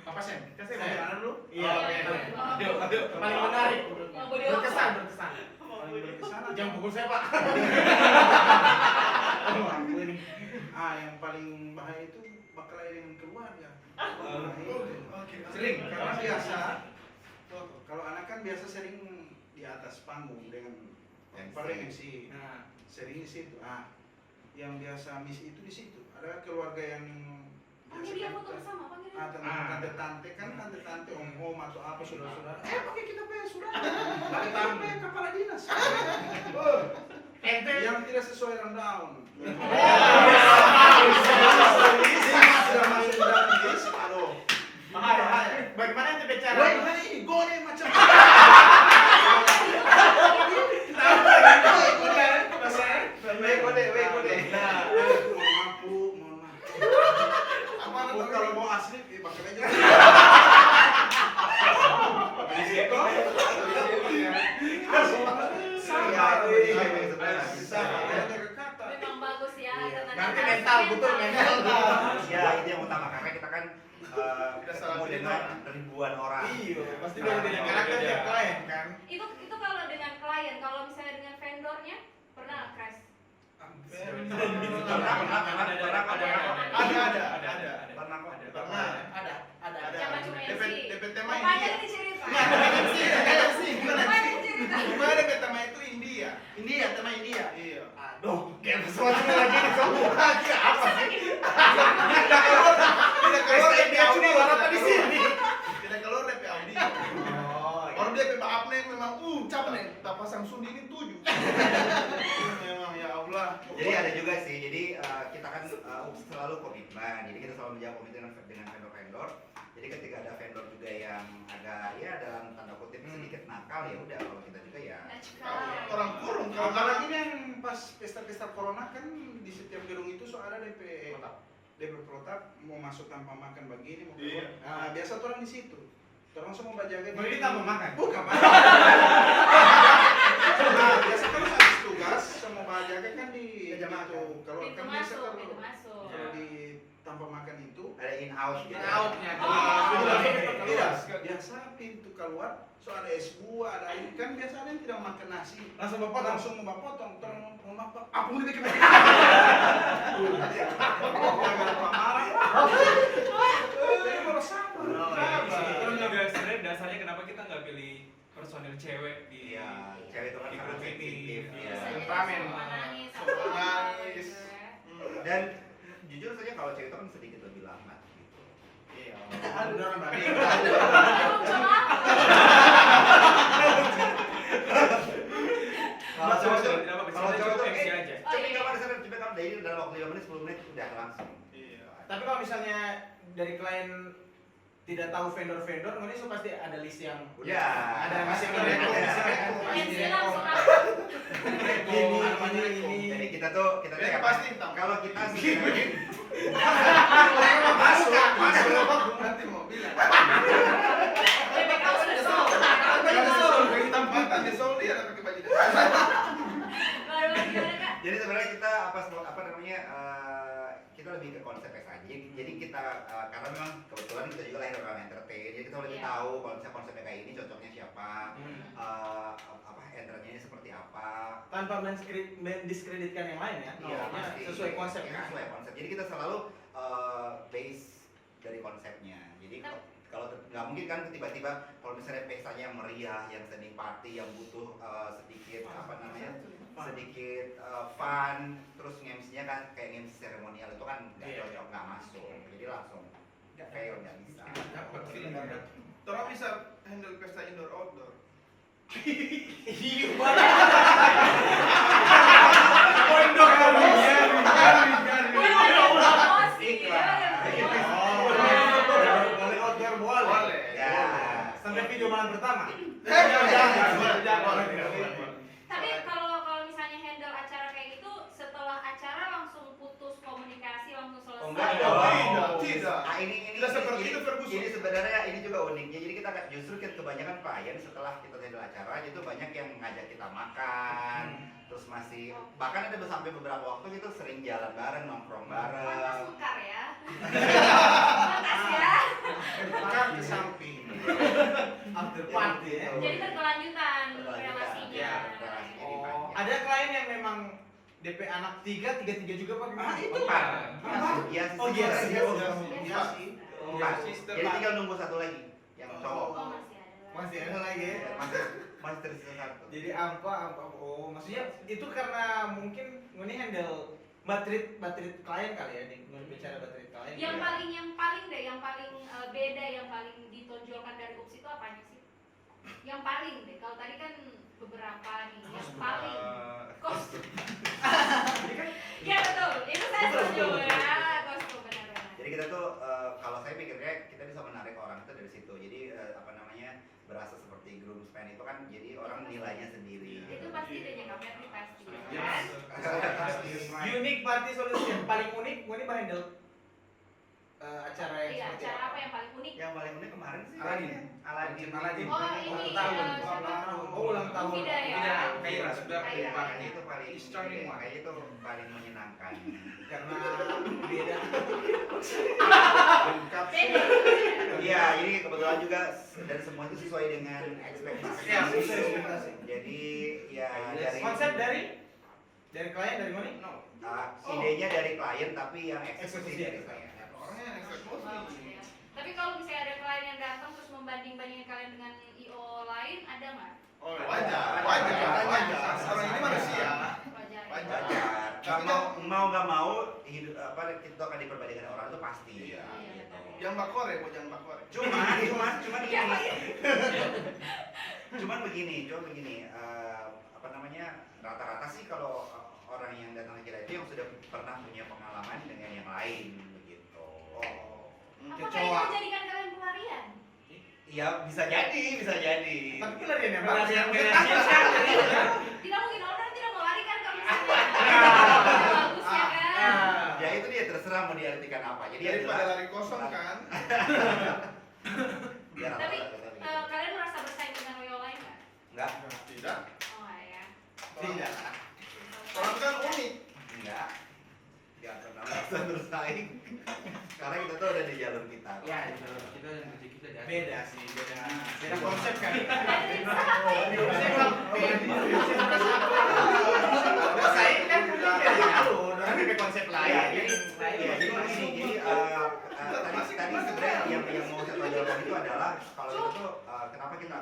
Apa Sen? Kan saya
Sen.
mau jalan dulu.
Iya,
Iya,
oke.
iya.
Paling menarik.
Nggak boleh
Berkesan.
Paling berkesan apa?
Jangan pukul saya, Pak.
Yang paling bahaya itu berkelahi dengan keluarga.
Sering.
Karena biasa kalau anak kan biasa sering di atas panggung dengan MC.
Nah,
Sering di situ. Yang biasa misi itu di situ. Ada keluarga yang
Panggil dia foto bersama, panggil dia.
tante-tante kan tante-tante om atau apa saudara-saudara. Pakai kita punya saudara. Pakai kita punya kepala dinas.
ente
Yang tidak sesuai rundown. Sudah masuk dalam list. Aduh.
bahaya. Bagaimana ente bicara?
Woi, gimana ini? Gone macam.
Kode.
Mohon maaf. Bu, kalau mau asli pakai aja.
Memang bagus ya.
Iya.
tenaga
Nanti
harus
mental, betul mental.
Ya itu yang utama karena kita kan ketemu dengan ribuan orang.
Iya, pasti beda-beda karakter tiap klien kan.
Itu kalau dengan klien, kalau misalnya dengan vendornya pernah nggak crash? Jangan cuma MC.
DPT mah
Pokoknya
India.
ini cerita.
Bukan
Pokoknya
MC.
ini cerita.
Gimana DPT mah itu India?
India, tema India.
Iya.
Aduh, kayak sesuatu lagi nih semua. Apa sih?
Tidak keluar DP audio
apa di sini?
Tidak keluar DP audio.
Oh,
Orang DP maaf nih memang cap nih. Tak pasang sundi ini 7. Memang ya Allah.
Jadi ada juga sih. Jadi kita kan selalu komitmen. Jadi kita selalu menjaga komitmen dengan vendor-vendor. Jadi ketika ada vendor juga yang agak ya dalam tanda kutip sedikit nakal ya udah kalau kita juga ya.
Orang kurung. Kalau apalagi yang pas pesta-pesta corona kan di setiap gedung itu so ada DP protap mau masuk tanpa makan begini mau keluar. Nah, biasa tuh orang di situ. Orang semua bajaga
Mau ini tanpa makan?
Bukan, Pak. Nah, biasa kan habis tugas semua bajaga kan di
Meja makan.
itu. Kalau
Pintu
kan biasa
masuk,
kalau
pintu masuk.
kalau di tanpa makan itu
Ada in house gitu.
Out-nya.
Iya, biasa pintu keluar so ada es buah, ada air kan biasa ada yang tidak makan nasi.
Langsung bapak
Langsung mau potong, terus mau makan. Apa mau dikit? Jangan marah. Jadi baru sabar.
Terus juga sebenarnya dasarnya kenapa kita nggak pilih personil cewek di
Iya, cewek itu kan
di
sangat
grup ini.
sensitif.
Iya.
Bisa jadi
Temperamen.
sama nangis,
Sama
sama
nangis.
gitu ya.
Dan jujur saja kalau cewek itu kan sedikit lebih lambat gitu.
Iya.
Aduh, orang berarti.
Tanggung jawab.
Kalau cowok tuh,
Tidak apa-apa,
kalau
kita
cowok tuh,
cukup MC aja.
Oh,
coba
iya.
kamu sana, coba kamu dari dalam waktu 5 menit, 10 menit udah langsung.
Iya.
Tapi kalau misalnya dari klien tidak tahu vendor-vendor, ini so pasti ada list yang
Udah.
ada list yang
Ada.
MC langsung
ini.
Jadi kita tuh
Jadi
ya,
pasti hitam.
kalau kita sebenarnya
Masuk, masuk. Nanti mau bilang.
BPK udah sold.
Hitam putih di Seoul dia ada pakai baju.
Baru gimana Kak?
jadi sebenarnya kita apa namanya kita lebih ke konsep aja. Jadi kita karena memang kebetulan kita juga lahir orang entertain, jadi kita lebih
Iya.
tahu kalau misalnya konsepnya kayak ini cocoknya siapa, apa entertainnya seperti apa.
Tanpa mendiskreditkan yang lain ya.
Iya,
Maksudnya
pasti.
sesuai konsep
Iya,
kan.
sesuai konsep. Jadi kita selalu base dari konsepnya. Jadi kalau nggak mungkin kan tiba-tiba kalau misalnya pestanya yang meriah, yang seni party, yang butuh sedikit apa namanya sedikit fun, terus MC-nya kan kayak MC seremonial itu kan nggak
Iya.
cocok, nggak masuk. Jadi langsung fail, nggak bisa.
Dapat feeling. Orang bisa handle pesta indoor outdoor.
Iya banget. Poin dong kamu. Boleh outdoor boleh.
Boleh.
Ya.
Sampai video malam pertama.
Tapi kalau misalnya handle acara kayak gitu, setelah acara langsung putus komunikasi, langsung selesai.
Oh, enggak
Oh,
dong.
tidak.
Nah, ini
Tidak seperti itu, Ferguson.
Ini sebenarnya ini juga uniknya. Jadi kita justru kebanyakan klien setelah kita handle acara itu banyak yang ngajak kita makan, terus masih bahkan ada sampai beberapa waktu itu sering jalan bareng, nongkrong
Pantas
bareng.
mekar ya. Pantas ya.
Makan ke samping.
After party ya.
Jadi berkelanjutan
Berkelanjutan,
relasinya.
ya, relasinya.
Oh, ada klien yang memang DP anak tiga juga pak gimana?
itu.
Bukan. Iya,
Oh, iya sih.
Iya sih.
Bukan.
Sister.
Jadi tinggal nunggu satu lagi yang cowok.
Oh, masih ada.
Masih ada lagi ya?
Masih tersisa satu.
Jadi ampa. Oh, maksudnya itu karena mungkin ini handle battery klien kali ya nih, bicara battery klien.
Yang
ya.
paling deh, yang paling beda, yang paling ditonjolkan dari UPS itu apanya sih? Yang paling deh. Kalau tadi kan beberapa nih, yang paling kostum. Ya betul, itu saya setuju ya, kostum benar-benar.
Jadi kita tuh kalau saya pikirnya kita bisa menarik orang itu dari situ. Jadi apa namanya berasa seperti groomsman itu kan jadi orang nilainya sendiri.
Itu pasti deh nyangka Ferdi pasti.
Yes.
Kan?
Unique party solution paling unik, ini handle acara yang
Iya,
seperti
acara apa yang paling unik?
Yang paling unik kemarin sih
Aladin.
Aladin.
Oh, ini
ulang tahun.
siapa?
Oh, ulang tahun.
Fida ya.
Fida, Kaira, sudah
Kaira.
Makanya itu paling
Starting one.
makanya itu paling menyenangkan.
Karena beda.
Lengkap.
Beda.
Iya, jadi kebetulan juga dan semua itu sesuai dengan ekspektasi.
Ya, sesuai ekspektasi.
Jadi ya dari
Konsep dari klien dari mana?
No.
idenya dari klien tapi yang eksekusi
Eksekusi
dari
dari
saya.
Orangnya yang eksekusi.
Oh, iya. Tapi kalau misalnya ada klien yang datang terus membanding-bandingin kalian dengan IO lain, ada nggak?
Oh, wajar. Orang ini manusia.
Wajar.
Wajar.
Wajar.
Tapi
Mau nggak mau hidup apa kita akan diperbandingkan orang itu pasti.
Iya.
Gitu.
Yang bakore, mau jangan bakore.
Cuman
Iya, Pak.
cuman begini, apa namanya rata-rata sih kalau orang yang datang ke kita itu yang sudah pernah punya pengalaman dengan yang lain begitu.
Apakah itu menjadikan kalian pelarian?
Iya bisa jadi.
Tapi pelarian yang
Pelarian
bagus.
Tidak mungkin orang tidak mau lari kan kalau misalnya bagus ya kan?
Ya itu dia terserah mau diartikan apa. Jadi yang
Daripada
jelas-
lari kosong kan.
Ya,
Tapi
rata-rata begitu.
kalian merasa bersaing dengan IO lain nggak?
Enggak.
Tidak.
Oh ya.
Tidak.
Orang kan unik.
Enggak. Enggak pernah merasa bersaing. Karena kita tuh udah di jalur kita.
Ya,
kita dan rezeki kita di atas.
beda sih, beda konsep kan. Bersaing kan jalur, orang beda konsep lain.
Ya, jadi begini, tadi sebenarnya yang mau saya tonjolkan itu adalah kalau itu tuh kenapa kita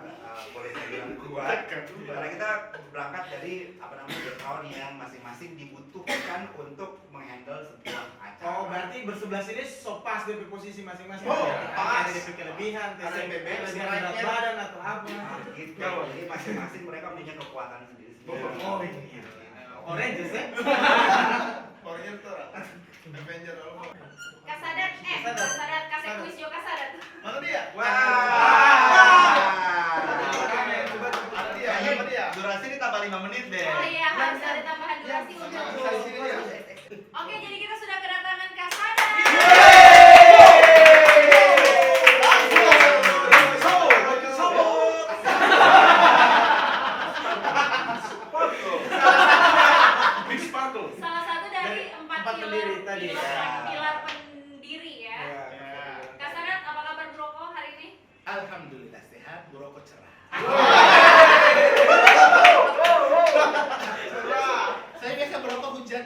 boleh saya bilang buat karena kita berangkat dari background yang masing-masing dibutuhkan untuk menghandle sebuah acara.
Oh, berarti bersebelah sini so pas dari posisi masing-masing.
Oh,
Ya,
pas.
Ada DP kelebihan,
Ada
TCP,
BBM,
kelebihan
strike-nya.
berat badan atau apa.
Gitu. Jadi masing-masing mereka punya kekuatan sendiri-sendiri.
Oh, iya. Orange ya?
Oriental. Avenger apa?
Kasadat, kasadat, kasih kuis yo kasadat.
Mana dia?
Ada dia. Apa dia? Durasi ditambah 5 menit deh.
Oh iya, harus ada tambahan durasi
Sama
untuk.
di sini dia.
Oke, jadi kita sudah kedatangan kasadat.
Big Sparkle.
Salah satu dari
Empat
empat
pendiri tadi,
pilar pendiri ya. Kasadat, apa kabar Broko hari ini?
Alhamdulillah sehat, Bu Roko cerah. Saya biasa merokok hujan.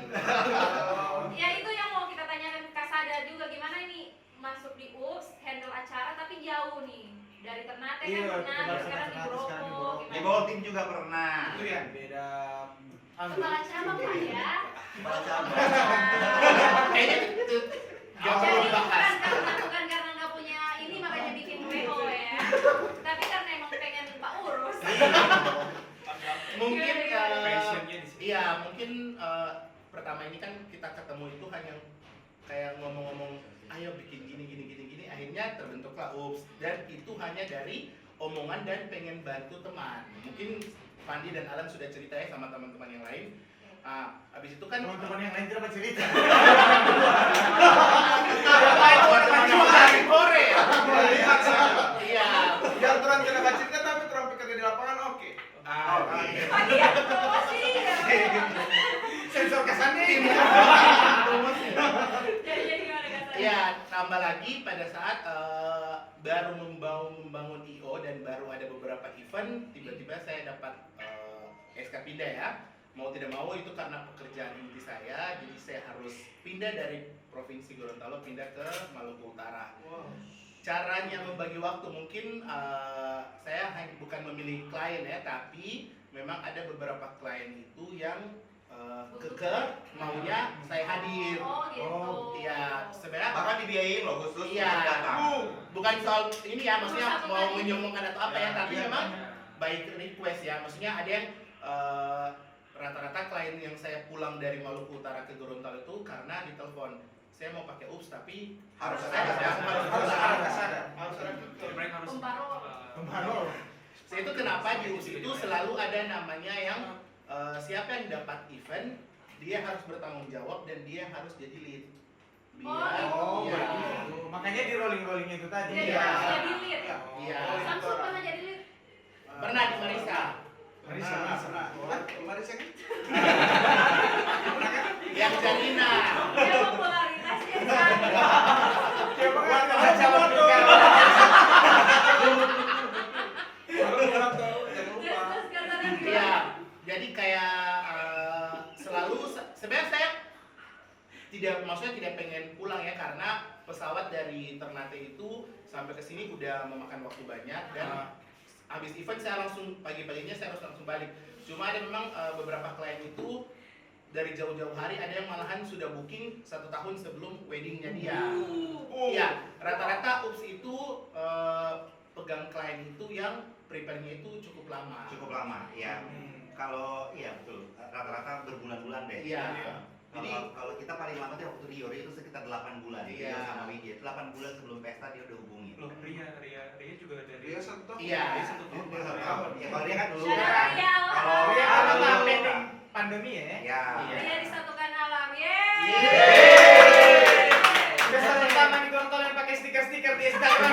Ya itu yang mau kita tanyakan ke Kasada juga, gimana ini masuk di UPS, handle acara tapi jauh nih. Dari Ternate kan
Iya,
pernah,
dari
terus sekarang di
Ternate, sekarang di
Broko.
Broko.
Di
Gimana?
bawah tim juga pernah.
Itu ya beda.
Kepala cabang Pak ya.
Kepala cabang.
Kayaknya itu gak perlu
Jadi
dibahas.
bukan karena nggak punya ini makanya bikin WO ya. Tapi karena emang pengen Pak urus.
Mungkin
Passionnya di sini.
iya, mungkin pertama ini kan kita ketemu itu hanya kayak ngomong-ngomong ayo bikin gini, akhirnya terbentuklah UPS dan itu hanya dari omongan dan pengen bantu teman. Mungkin Pandi dan Alan sudah cerita ya sama teman-teman yang lain. Habis itu kan
Teman-teman yang lain kenapa cerita?
Hore ya.
Lihat saya.
Iya.
Yang turun kena kacirkan tapi turun pekerja di lapangan oke.
Oke.
Pagi ya promosi ya.
Sensor kesannya ini.
Jadi gimana Kasada?
Ya, tambah lagi pada saat baru membangun IO dan baru ada beberapa event, tiba-tiba saya dapat SK pindah ya. Mau tidak mau itu karena pekerjaan inti saya, jadi saya harus pindah dari Provinsi Gorontalo pindah ke Maluku Utara. Caranya membagi waktu mungkin saya bukan memilih klien ya, tapi memang ada beberapa klien itu yang keke maunya saya hadir.
Oh gitu.
Iya, sebenarnya
Bahkan dibiayain loh khusus
Iya.
untuk datang.
bukan soal ini ya, maksudnya
Satu
mau
kali.
menyombongkan atau apa ya, tapi
Iya.
memang baik request ya, maksudnya ada yang rata-rata klien yang saya pulang dari Maluku Utara ke Gorontalo itu karena ditelepon saya mau pakai UPS tapi
Harus
saya
ada.
sedang
Harus
Maluku
ada
Utara.
Kasada. Harus ada.
Jadi mereka harus
Umparo.
Umparo.
Saya itu kenapa di UPS itu selalu ada namanya yang siapa yang dapat event dia harus bertanggung jawab dan dia harus jadi lead.
Oh,
Oh,
iya.
begitu. Makanya di rolling itu tadi.
Jadi
Iya.
harus jadi lead.
Iya.
Samsul pernah jadi lead?
Pernah di Marisa.
Marisa.
Marisa kan?
Yang Janina.
Dia popularitasnya sangat.
Ya pokoknya kalau calon nikah.
Orang tahu jangan lupa.
Terus Kasada
Iya,
gimana?
jadi kayak selalu sebenarnya saya maksudnya tidak pengen pulang ya karena pesawat dari Ternate itu sampai ke sini udah memakan waktu banyak dan habis event saya langsung pagi-paginya saya harus langsung balik. Cuma ada memang beberapa klien itu dari jauh-jauh hari ada yang malahan sudah booking 1 tahun sebelum weddingnya dia. Iya, rata-rata UPS itu pegang klien itu yang prepare-nya itu cukup lama.
Cukup lama, ya. Kalau iya betul, rata-rata berbulan-bulan deh.
Iya.
Kalau kita paling lama tuh waktu Rio itu sekitar 8 bulan
Iya.
Rio sama Widya. Itu 8 bulan sebelum pesta dia udah hubungin.
Loh, Ria juga dari
Dia satu.
Iya.
Dia satu
Oh,
tahun.
dia satu tahun. Ya kalau dia kan dulu
Saudara
kan.
Rial.
Kalau
Dia
kalau
kan
dulu
pending
kan.
pandemi ya.
Ya.
Iya.
Dia disatukan alam.
Yeay.
Yeay.
Udah satu sama di Gorontalo yang pakai stiker-stiker di Instagram.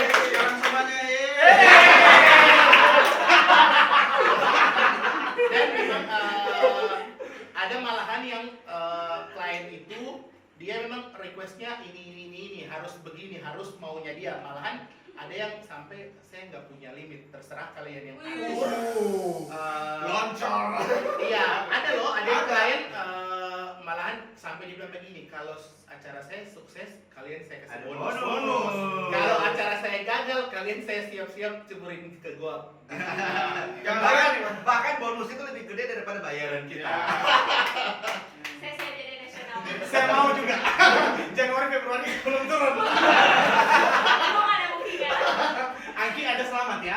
Sekarang semuanya
Dan memang ada malahan yang klien itu dia memang requestnya ini harus begini, harus maunya dia. Malahan ada yang sampai saya nggak punya limit, terserah kalian yang
Wih.
loncar.
Iya, ada loh, ada yang klien malahan sampai dibilang begini, kalau acara saya sukses, kalian saya kasih
Ada
bonus.
bonus.
Kalau acara saya gagal, kalian saya siap-siap ceburin ke gua.
Bahkan bonus itu lebih gede daripada bayaran kita.
Saya siap jadi nasional.
Saya mau juga. Januari Februari belum turun.
Emang ada buktinya?
Angki ada selamat ya.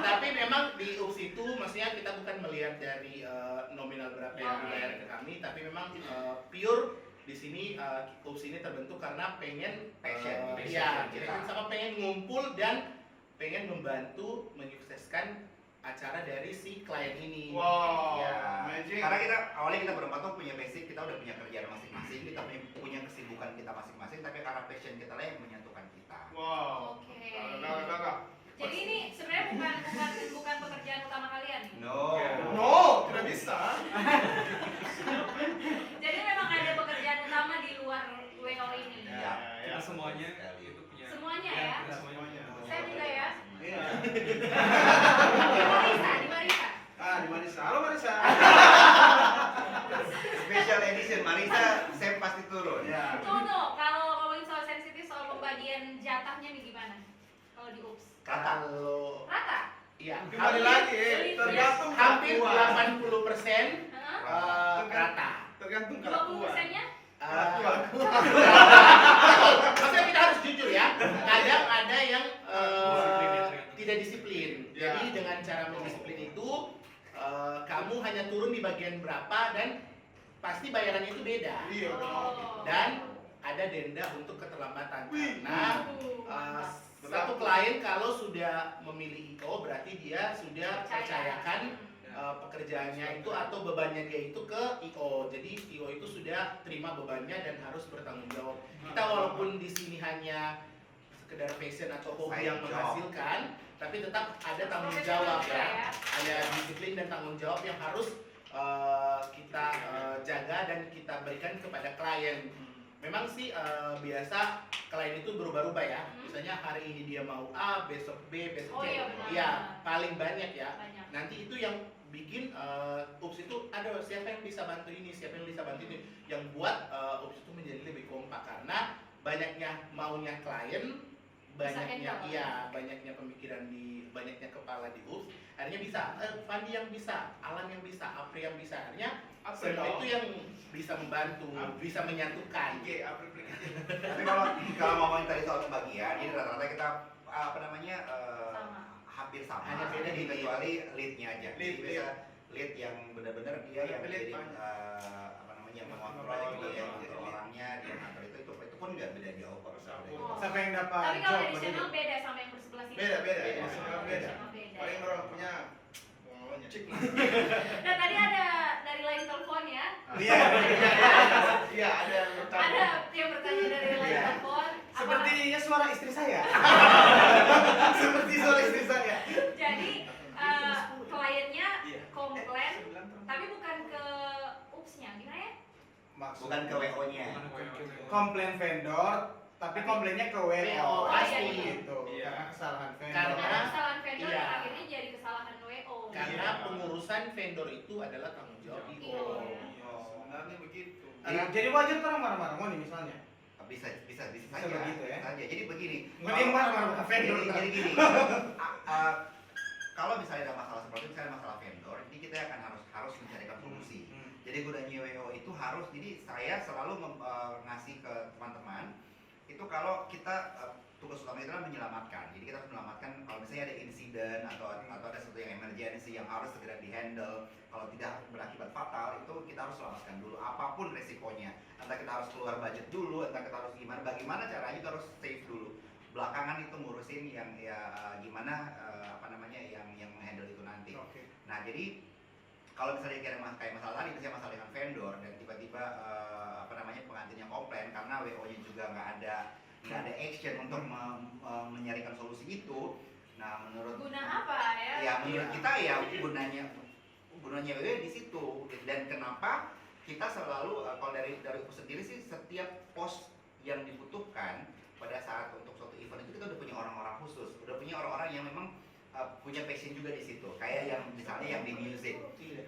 Tapi memang di UPS itu maksudnya kita bukan melihat dari nominal berapa yang
Oke.
dibayar ke kami, tapi memang pure di sini UPS ini terbentuk karena pengen
Passion
ya,
kita.
sama pengen ngumpul dan pengen membantu menyukseskan acara dari si klien ini.
Wow,
Ya,
amazing.
karena kita awalnya kita berempat tuh punya basic, kita udah punya kerjaan masing-masing, kita punya kesibukan kita masing-masing, tapi karena passion kita lah yang menyatukan kita.
Wow.
Oke.
Kakak.
Jadi ini sebenarnya bukan pekerjaan utama kalian nih.
No.
No, tidak bisa.
Jadi memang ada pekerjaan utama di luar WO ini.
Ya.
Kita semuanya itu punya.
Semuanya ya?
Kita semuanya.
Saya juga ya.
Iya.
Di Marisa.
Di Marisa. Halo Marisa.
Special edition Marisa, saya pasti turun.
Ya.
Tunggu, kalau ngomongin soal sensitif soal pembagian jatahnya nih gimana? Kalau di UPS?
Kalau
Rata?
iya,
Kembali lagi, tergantung
hampir
kelakuan.
80%
Heeh.
rata.
Tergantung
20
kelakuan.
persennya?
Maksudnya kita harus jujur ya. Kadang ada yang tidak disiplin.
Ya.
Jadi dengan cara mendisiplin itu kamu hanya turun di bagian berapa dan pasti bayarannya itu beda.
Iya dong.
Oh.
Dan ada denda untuk keterlambatan
Wih.
karena
Mantap.
satu klien kalau sudah memilih IO berarti dia sudah percayakan pekerjaannya itu atau bebannya dia itu ke IO. Jadi IO itu sudah terima bebannya dan harus bertanggung jawab. Kita walaupun di sini hanya sekedar passion atau hobi
Side
yang
job.
menghasilkan, tapi tetap ada tanggung
Profesional
jawab
juga
ya.
ya.
Ada disiplin dan tanggung jawab yang harus kita jaga dan kita berikan kepada klien. Memang sih biasa klien itu berubah-ubah ya. Misalnya hari ini dia mau A, besok B, besok
Oh
C.
iya benar.
Iya, paling banyak ya.
Banyak.
Nanti itu yang bikin UPS itu ada siapa yang bisa bantu ini, siapa yang bisa bantu ini, yang buat UPS itu menjadi lebih kompak karena banyaknya maunya klien, banyaknya
handle.
iya, banyaknya pemikiran di banyaknya kepala di UPS, akhirnya bisa Fandi yang bisa, Alan yang bisa, Apri yang bisa, akhirnya itu yang bisa membantu, bisa menyatukan.
Tapi kalau ngomongin tadi soal pembagian, ini rata-rata kita apa namanya
Sama.
hampir sama.
Hanya beda di lead.
kecuali leadnya aja. Jadi
Lead,
biasa lead yang benar-benar dia yang
Lead
jadi
banyak.
apa namanya mengontrol,
Banyak
dia yang
lead.
ngatur orangnya, dia ngatur itu pun nggak beda jauh kok.
Oh.
Siapa yang dapat
Tapi kalau
job
additional
begitu?
beda sama yang bersebelah sini.
Beda.
Beda.
Additional beda.
Additional beda.
Paling orang punya pengalamannya.
Nah tadi ada dari line telepon ya.
Iya, ada yang bertanya.
Ada yang bertanya dari line
Iya.
telepon.
Sepertinya suara istri saya. Seperti suara istri saya.
Jadi kliennya
Iya.
komplain, tapi bukan ke UPS-nya, gimana ya?
Bukan ke WO-nya.
Komplain vendor, tapi komplainnya ke WO.
WO,
pasti.
Gitu.
Iya.
Karena kesalahan vendor.
Karena-
Ada kesalahan vendor
Iya.
yang akhirnya jadi kesalahan WO.
Karena
Iya.
pengurusan vendor itu adalah tanggung jawab
Iya.
IO.
Sebenarnya begitu.
Jadi wajar orang marah-marah mau nih misalnya.
Bisa
Bisa
saja.
begitu ya.
Saja. Jadi begini.
Nggak dia marah-marah vendor.
Jadi gini. Kalau misalnya ada masalah seperti itu, misalnya masalah vendor, ini kita akan harus mencarikan solusi. Jadi gunanya WO itu harus, jadi saya selalu ngasih ke teman-teman itu kalau kita tugas utama itu adalah menyelamatkan. Jadi kita harus menyelamatkan kalau misalnya ada insiden atau ada sesuatu yang emergency yang harus segera dihandle. Kalau tidak berakibat fatal itu kita harus selamatkan dulu apapun resikonya. Entah kita harus keluar budget dulu, entah kita harus bagaimana caranya kita harus save dulu. Belakangan itu ngurusin yang gimana apa namanya yang menghandle itu nanti. Nah jadi kalau misalnya kayak masalah tadi, misalnya masalah dengan vendor dan tiba-tiba apa namanya pengantinnya komplain karena WO-nya juga nggak ada action untuk menyarikan solusi itu. Nah menurut
Guna apa ya?
ya menurut kita ya gunanya WO di situ. Dan kenapa kita selalu kalau dari aku sendiri sih setiap pos yang dibutuhkan pada saat untuk suatu event itu kita udah punya orang-orang khusus, udah punya orang-orang yang memang punya passion juga di situ. Kayak yang misalnya yang di music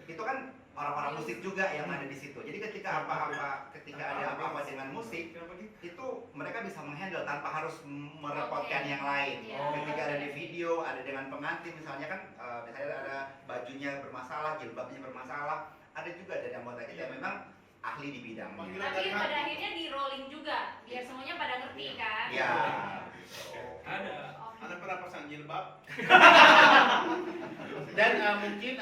itu kan orang-orang musik juga yang ada di situ. Jadi ketika ada apa-apa dengan musik itu mereka bisa menghandle tanpa harus merepotkan yang lain.
Iya.
Ketika ada di video, ada dengan pengantin misalnya kan, misalnya ada bajunya bermasalah, jilbabnya bermasalah, ada juga dari anggota kita yang memang ahli di bidangnya.
Tapi pada akhirnya di rolling juga, biar semuanya pada ngerti kan?
Ya.
Ada.
Ada pernah pasang jilbab?
Dan mungkin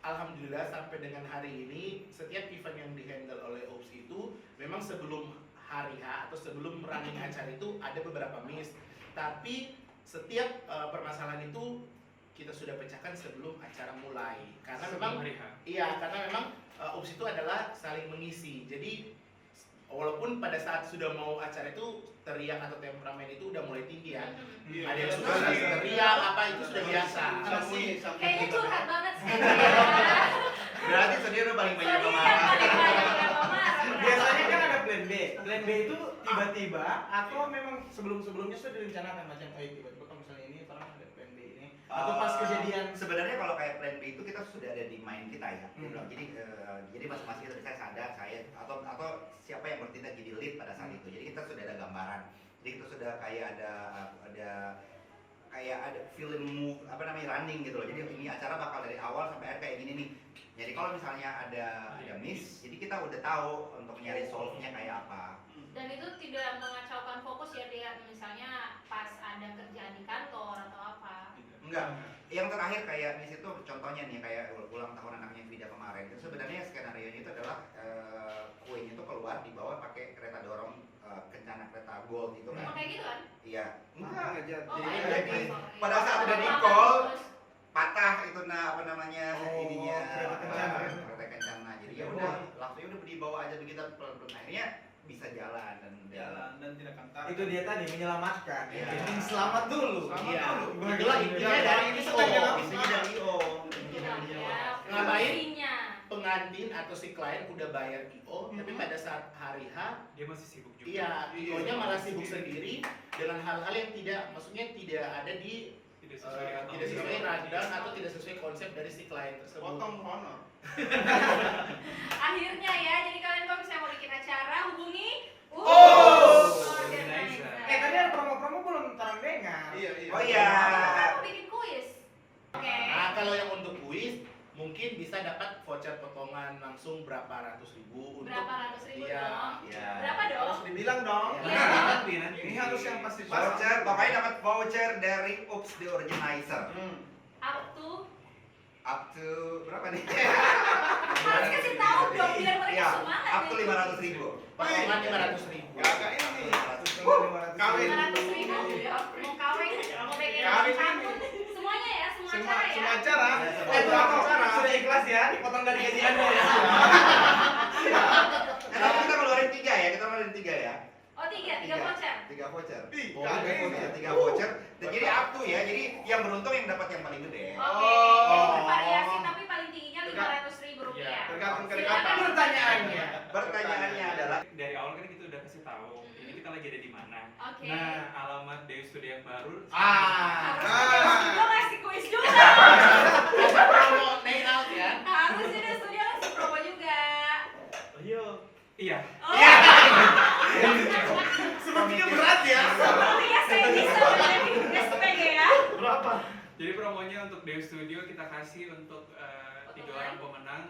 alhamdulillah sampai dengan hari ini setiap event yang dihandle oleh OPS itu memang sebelum hari H atau sebelum running acara itu ada beberapa miss. Tapi setiap permasalahan itu kita sudah pecahkan sebelum acara mulai. Karena memang
Hari H.
iya, karena memang OPS itu adalah saling mengisi. Jadi walaupun pada saat sudah mau acara itu teriak atau temperamen itu udah mulai tinggi ya. Ada yang suka teriak apa itu sudah biasa.
Kayaknya curhat banget sih.
Berarti Sodia udah paling banyak
Soalnya yang
marah.
paling banyak yang marah.
Biasanya kan ada plan B. Plan B itu tiba-tiba atau memang sebelum-sebelumnya sudah direncanakan macam tiba-tiba kalau misalnya ini orang ada plan B ini atau pas kejadian.
Sebenarnya kalau kayak plan B itu kita sudah ada di mind kita ya.
Hmm.
Jadi masing-masing dari saya sadar atau siapa yang bertindak jadi lead pada saat itu. Jadi kita sudah ada gambaran. Jadi kita sudah kayak ada film move running gitu loh. Jadi ini acara bakal dari awal sampai akhir kayak gini nih. Jadi kalau misalnya ada miss, jadi kita udah tahu untuk nyari solve-nya kayak apa.
Dan itu tidak mengacaukan fokus ya dia, misalnya pas ada kerjaan di kantor atau apa.
Enggak. Yang terakhir kayak miss itu contohnya nih kayak ulang tahun anaknya Vida kemarin. Itu sebenarnya skenario itu adalah kuenya itu keluar dibawa pakai kereta dorong kencana kereta gold gitu
Emang
kan.
kayak gitu kan?
Iya.
Enggak aja.
Oh,
Jadi-
kayak
jadi
gitu.
pada saat udah di
Apa-apa
call,
terus.
patah itu
Oh,
ininya
kereta kencana.
kereta kencana. Jadi ya udah langsung udah dibawa aja begitu pelan-pelan akhirnya bisa jalan dan
Dan tidak kantar.
Itu dia tadi menyelamatkan.
Iya.
Penting selamat dulu.
Iya.
dulu.
Itulah intinya dari
ini
IO.
Intinya dari IO.
Ngapain?
Fungsinya.
Pengantin atau si klien udah bayar IO, tapi pada saat hari H
Dia masih sibuk juga.
iya, IO-nya malah sibuk sendiri dengan hal-hal yang maksudnya tidak ada di
Tidak sesuai dengan
tidak sesuai rundown atau tidak sesuai konsep dari si klien tersebut.
Potong honor.
Akhirnya ya, jadi kalian kalau misalnya mau bikin acara hubungi
Organizer.
Tadi ada promo-promo belum terang dengar.
Iya.
Oh iya.
Kita mau bikin kuis. Oke.
Nah, kalau yang untuk kuis mungkin bisa dapat voucher potongan langsung berapa ratus ribu untuk
Berapa ratus ribu
iya.
dong?
Iya.
Berapa dong?
Harus dibilang dong.
Iya.
Nanti.
Ini harus yang pasti
Voucher, pokoknya dapat voucher dari Oops the Organizer.
Up to
Up to berapa nih?
harus kasih tahu dong biar mereka
Iya,
semangat.
up to 500.000.
potongan 500.000.
Kakak ini.
Kawin.
500 ribu. Mau kawin, mau bikin
Kawin
santun, semuanya ya, semua
Semua
acara ya.
semua acara.
Berapa cara? Sudah ikhlas ya, dipotong dari gaji Anda ya.
Nah, kita keluarin 3 ya, kita keluarin 3 ya.
Oh, tiga voucher.
3 voucher.
Ih,
Oh,
kakak
tiga
ini.
3 voucher. Dan jadi up to ya, jadi yang beruntung yang dapat yang paling gede.
Oke, jadi bervariasi tapi paling tingginya 500.000 rupiah.
Tergantung
Silakan.
kedekatan.
Pertanyaannya.
Pertanyaannya adalah
Dari awal kan kita udah kasih tahu ini kita lagi ada di mana.
Oke.
Nah, alamat Dewi Studio yang baru.
Harusnya studio ngasih kuis juga.
Ada promo nail out ya.
Harusnya di studio ngasih promo juga.
Iya.
Oh,
Sepertinya berat ya.
sepertinya saya bisa menjadi SPG ya.
Berapa?
Jadi promonya untuk Dewi Studio kita kasih untuk 3 orang pemenang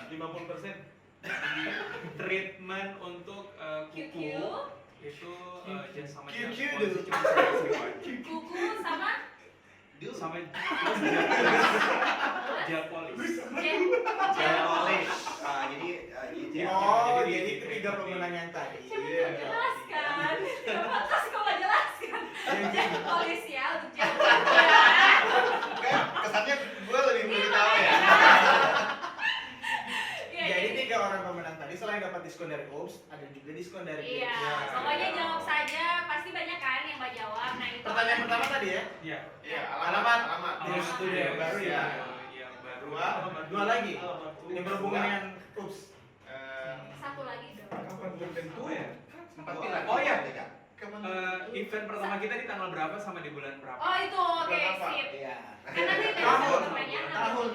50%.
treatment untuk
QQ,
kuku itu just sama
QQ
gel
dulu.
polish cuma 100 ribu aja.
kuku sama
Sama gel polish.
jen.
Gel polish. Jadi
Oh,
Jadi
jadi
di-
ketiga pemenang yang tadi.
Coba jelaskan. Pantas kau nggak jelaskan. Jen polis ya untuk jen polish ya.
kayak kesannya gue lebih beritahu ya.
Iya,
Jadi 3 orang pemenang tadi selain dapat diskon dari Oops, ada juga diskon dari
Iya,
Oops.
pokoknya jawab saja. Pasti banyak kan yang mau jawab. Nah itu.
Pertanyaan pertama tadi ya.
Iya.
Iya,
Alamat.
alamat.
Dewi Studio yang baru ya.
Yang baru.
Dua lagi. Yang berhubungan dengan Oops.
Satu lagi dong.
Kapan tertentu ya?
Sempat bilang.
Oh iya.
Kapan?
Event pertama kita di tanggal berapa sama di bulan berapa?
Oh itu, oke,
Berapa?
sip.
Iya.
Kan nanti
Tahun.
pertanyaan
Tahun.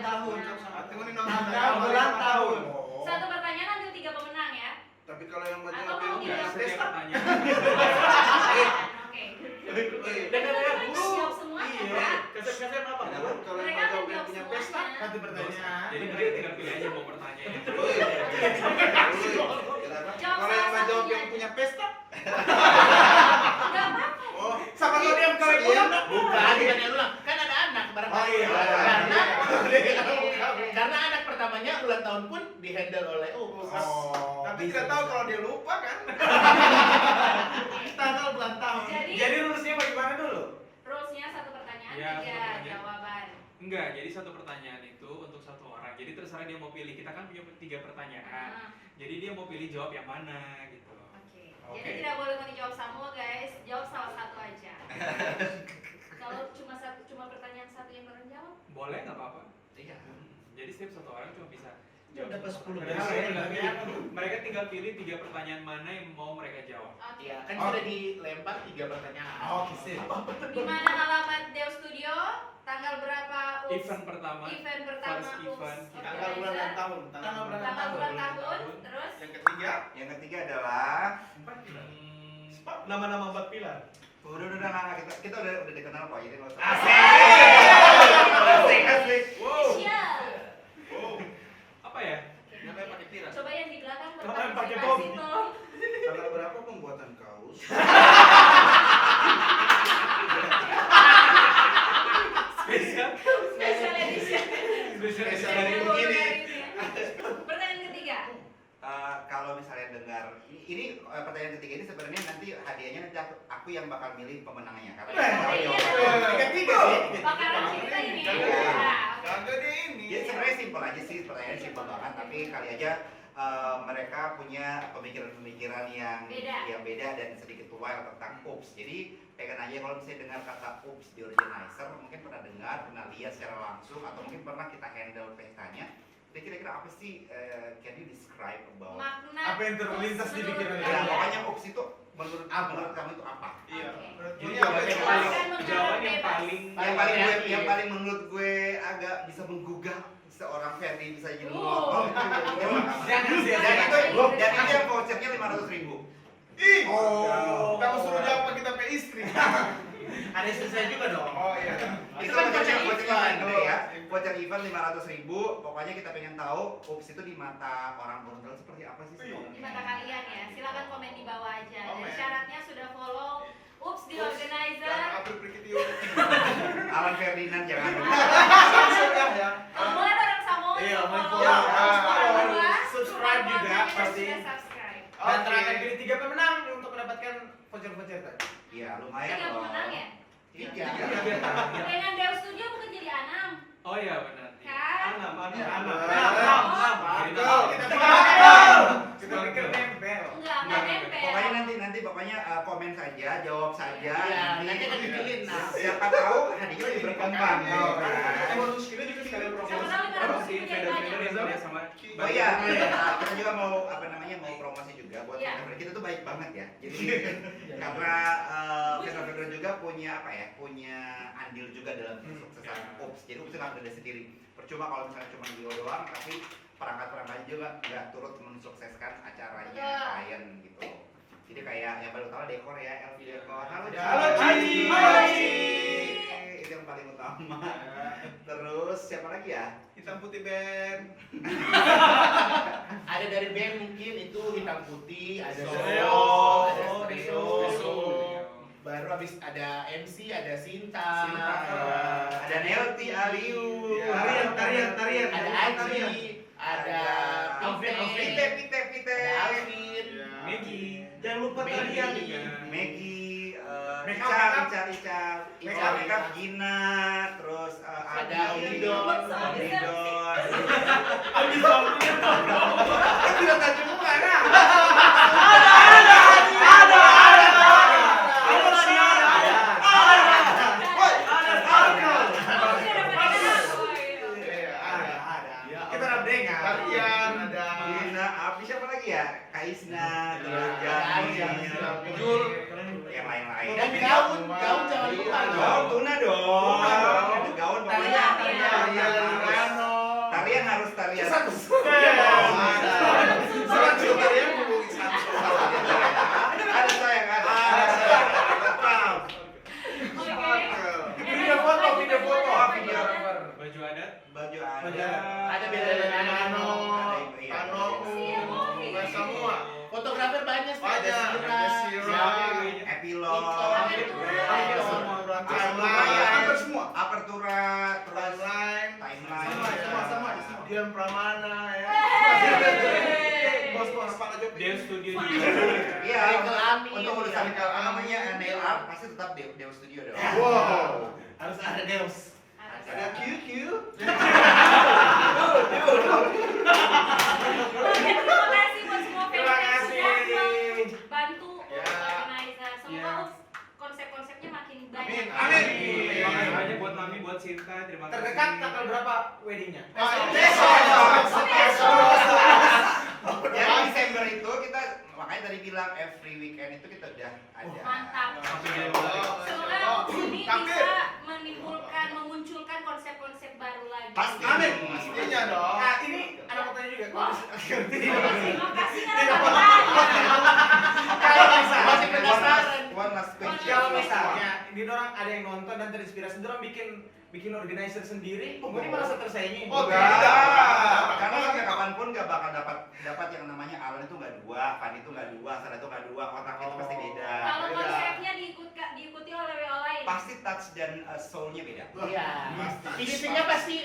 kalau yang baca
Atau
jawab
mau
yang
dia
punya
Setiap
pesta.
pertanyaan.
Oke.
Dan
Harus jawab semuanya, Kak.
Kasep apa?
Kenapa? Kalau yang
Mereka
baca
akan
jawab yang
jawab
punya pesta.
semuanya.
Satu pertanyaan.
Jadi mereka tinggal pilih aja mau bertanya.
Kenapa?
Jawab
Kalau yang
salah
baca jawab
satunya.
yang punya pesta.
Enggak apa-apa.
Oh,
Sama kalau dia kalau
Iya.
bukan yang ulang. Kan ada anak barangkali.
Oh, iya.
Karena anak pertamanya ulang tahun pun dihandle oleh
Tapi tidak tahu kalau dia lupa kan.
tanggal bulan tahun.
Jadi
rulesnya bagaimana dulu?
rulesnya satu pertanyaan,
Ya,
3
pertanyaan.
jawaban.
Enggak, jadi satu pertanyaan itu untuk satu orang. Jadi terserah dia mau pilih. Kita kan punya 3 pertanyaan.
Nah,
Jadi dia mau pilih jawab yang mana gitu.
Oke.
Oke.
Jadi tidak boleh mau dijawab semua, guys. Jawab salah satu aja. Kalau cuma pertanyaan satu yang orang jawab.
Boleh nggak apa-apa?
Iya.
Jadi setiap satu orang cuma bisa
Dapat 10
Mereka tinggal pilih, mereka tinggal pilih 3 pertanyaan mana yang mau mereka jawab.
Oke.
Iya, kan sudah dilempar 3 pertanyaan.
Oke, sip.
Di mana alamat Deo Studio? Tanggal berapa?
Event pertama,
Event pertama.
first event kita.
Tanggal bulan dan tahun.
Tanggal bulan
Tanggal bulan
Tanggal
tahun.
tahun.
Terus
Yang ketiga.
Yang ketiga adalah
Nama-nama 4 pilar.
udah kita udah dikenal kok jadi nggak usah.
Asik.
Spesial.
apa ya?
Namanya pakai tiras.
Coba yang di belakang
Coba yang pakai
berpartisipasi
bom.
tolong.
Tanggal berapa pembuatan kaos?
Spesial.
Special edition.
Spesial
dari
dari
begini.
Pertanyaan ketiga.
Kalau misalnya dengar ini pertanyaan ketiga ini sebenarnya nanti hadiahnya nanti aku yang bakal milih pemenangnya karena
Iya,
dia tahu
iya.
jawabannya.
Tiga sih.
Bakaran cerita ini.
Iya.
Nah, oke.
Kagak deh ini.
Ya sebenarnya simpel aja sih pertanyaan simpel banget tapi kali aja mereka punya pemikiran-pemikiran yang
Beda.
beda dan sedikit wild tentang oops. Jadi pengen aja kalau misalnya dengar kata oops di organizer mungkin pernah dengar, pernah lihat secara langsung atau mungkin pernah kita handle pestanya. Jadi kira-kira apa sih can you describe about
Makna
Apa yang terlintas di pikiran
ya,
kalian.
pokoknya oops itu menurut kamu itu apa?
Iya.
Oke.
Menurut
Jadi
gue
jawaban
apa
yang
sih?
paling,
Silakan menjawab
jawaban yang
bebas.
paling
yang paling menurut gue agak bisa menggugah seorang Ferdi bisa jadi
Oh.
Jangan sih.
dan itu yang vouchernya 500.000.
Ih.
Oh.
Kita suruh jawab apa kita pe istri.
Ada istri saya juga dong.
Oh iya.
Itu
kan
vouchernya
voucher
event
event.
gede ya. Voucher event 500.000. Pokoknya kita pengen tahu oops itu di mata orang Gorontalo seperti apa sih
Di mata kalian ya. Silakan komen di bawah aja. Dan
Komen.
syaratnya sudah follow Ups di
Dan
organizer.
April Prikitio.
Alan Ferdinand jangan lupa.
Sudah ya.
Boleh orang Samoa
Iya,
follow.
mau
follow.
Harus follow
Ya,
berdua.
subscribe
Support
juga,
kontennya dan
pasti.
sudah subscribe.
Dan
Oke.
terakhir pilih 3 pemenang untuk mendapatkan voucher-voucher tadi.
Iya lumayan
Tiga
loh.
pemenang ya.
Tiga.
Dengan Deo Studio bukan jadi Anam.
Oh iya benar.
Kan?
Anam.
Betul.
Kita pikir nempel.
Enggak nempel.
Pokoknya komen saja, jawab saja.
Iya, nanti akan dipilih. Nah,
Siapa tahu hadiahnya lebih berkembang.
Oh,
kan?
bonus kita juga sekalian
Siapa
promosi.
tahu
Promosi
500 menjadi
vendor-vendor
banyak.
yang kerja sama.
Oh iya, kita juga mau mau promosi juga buat
Iya.
vendor kita tuh baik banget ya. Jadi karena vendor-vendor juga punya punya andil juga dalam kesuksesan Oops. Jadi Oops nggak berdiri sendiri. Percuma kalau misalnya cuma Dio doang, tapi perangkat-perangkat juga nggak turut mensukseskan acaranya
Betul.
klien gitu. Jadi kayak yang paling utama dekor ya, LV Dekor. Halo
Halo, Ci.
Halo,
Ci.
Itu yang paling utama. Terus siapa lagi ya?
Hitam Putih Band.
ada dari band mungkin itu hitam putih, ada
Stereo.
ada stereo.
Stereo.
Baru habis ada MC, ada Sinta.
Ada Nelti Aliu.
Ya.
Tarian.
Ada Aji, ada
Alvin.
Pite,
Pite.
ada Alvin,
Maggie.
Jangan lupa
Maggie
tarian.
juga.
Maggie,
Makeup.
Ical, Gina, terus
Ada
Adi,
Omidon.
Omidon.
Tidak tajam muka ya.
Kita rap dengar.
Tarian ada.
Gina, Api siapa lagi ya? Kaisna, terus
ada
Jamil,
Aji,
Jul.
yang lain-lain.
Dan gaun jangan lupa.
Gaun tuna dong.
Tuna dong.
Itu gaun
Tarian,
pokoknya. Tarian harus tarian.
Surat tarian hubungi Samson.
video foto.
adat,
Videographer.
Baju adat.
Baju
Baju
ada.
Ada beda dengan
Mano,
Iya.
Mano,
Iya,
semua.
Fotografer banyak sih.
Banyak. Ada Sira,
Epilog,
timeline, hampir semua.
apertura, terus
Timeline,
timeline.
sama di semua. Dian Pramana ya. Bos Pak Jopi.
Dia studio juga.
Iya,
Michael Amin.
untuk urusan apa namanya nail art pasti tetap Dewa Studio dong.
Wow.
Harus ada Deus.
Ada QQ.
Terima kasih buat semua fans
Terima
yang
kasih.
sudah membantu
Ya.
organizer. Semoga
Ya.
konsep-konsepnya makin banyak.
Amin.
Amin.
Terima kasih banyak buat Mami, buat Sinta, terima kasih.
Terdekat tanggal berapa weddingnya?
Yang Desember itu kita makanya tadi bilang every weekend itu kita udah ada.
Mantap.
Sampai Januari.
Semoga ini
Takdir.
bisa menimbulkan, memunculkan konsep-konsep baru lagi.
Pasti.
Amin. Pastinya dong.
Nah, ini ada pertanyaan juga.
Wah. Makasih karena
Kalau misalnya,
Masih penasaran.
One last question.
kalau misalnya ini orang ada yang nonton dan terinspirasi, orang bikin organizer sendiri, ini merasa tersaingi.
Oh,
Enggak.
tidak.
Karena sampai kapanpun nggak bakal dapat yang namanya Alan itu nggak dua, Fan itu nggak dua, Sarah itu nggak dua, otaknya itu pasti beda.
kalau
Beda.
konsepnya diikuti oleh WO lain.
Pasti touch dan soul-nya beda.
Iya.
Pasti.
Finishingnya pasti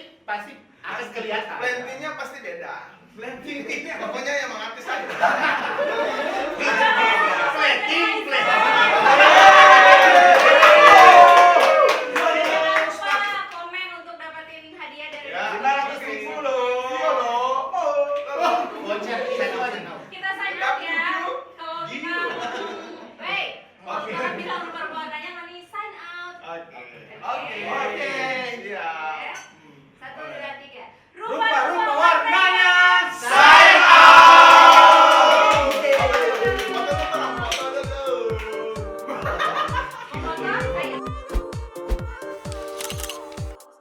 akan kelihatan.
Plantingnya pasti beda. Plantingnya pokoknya yang mengartis aja.
Plating.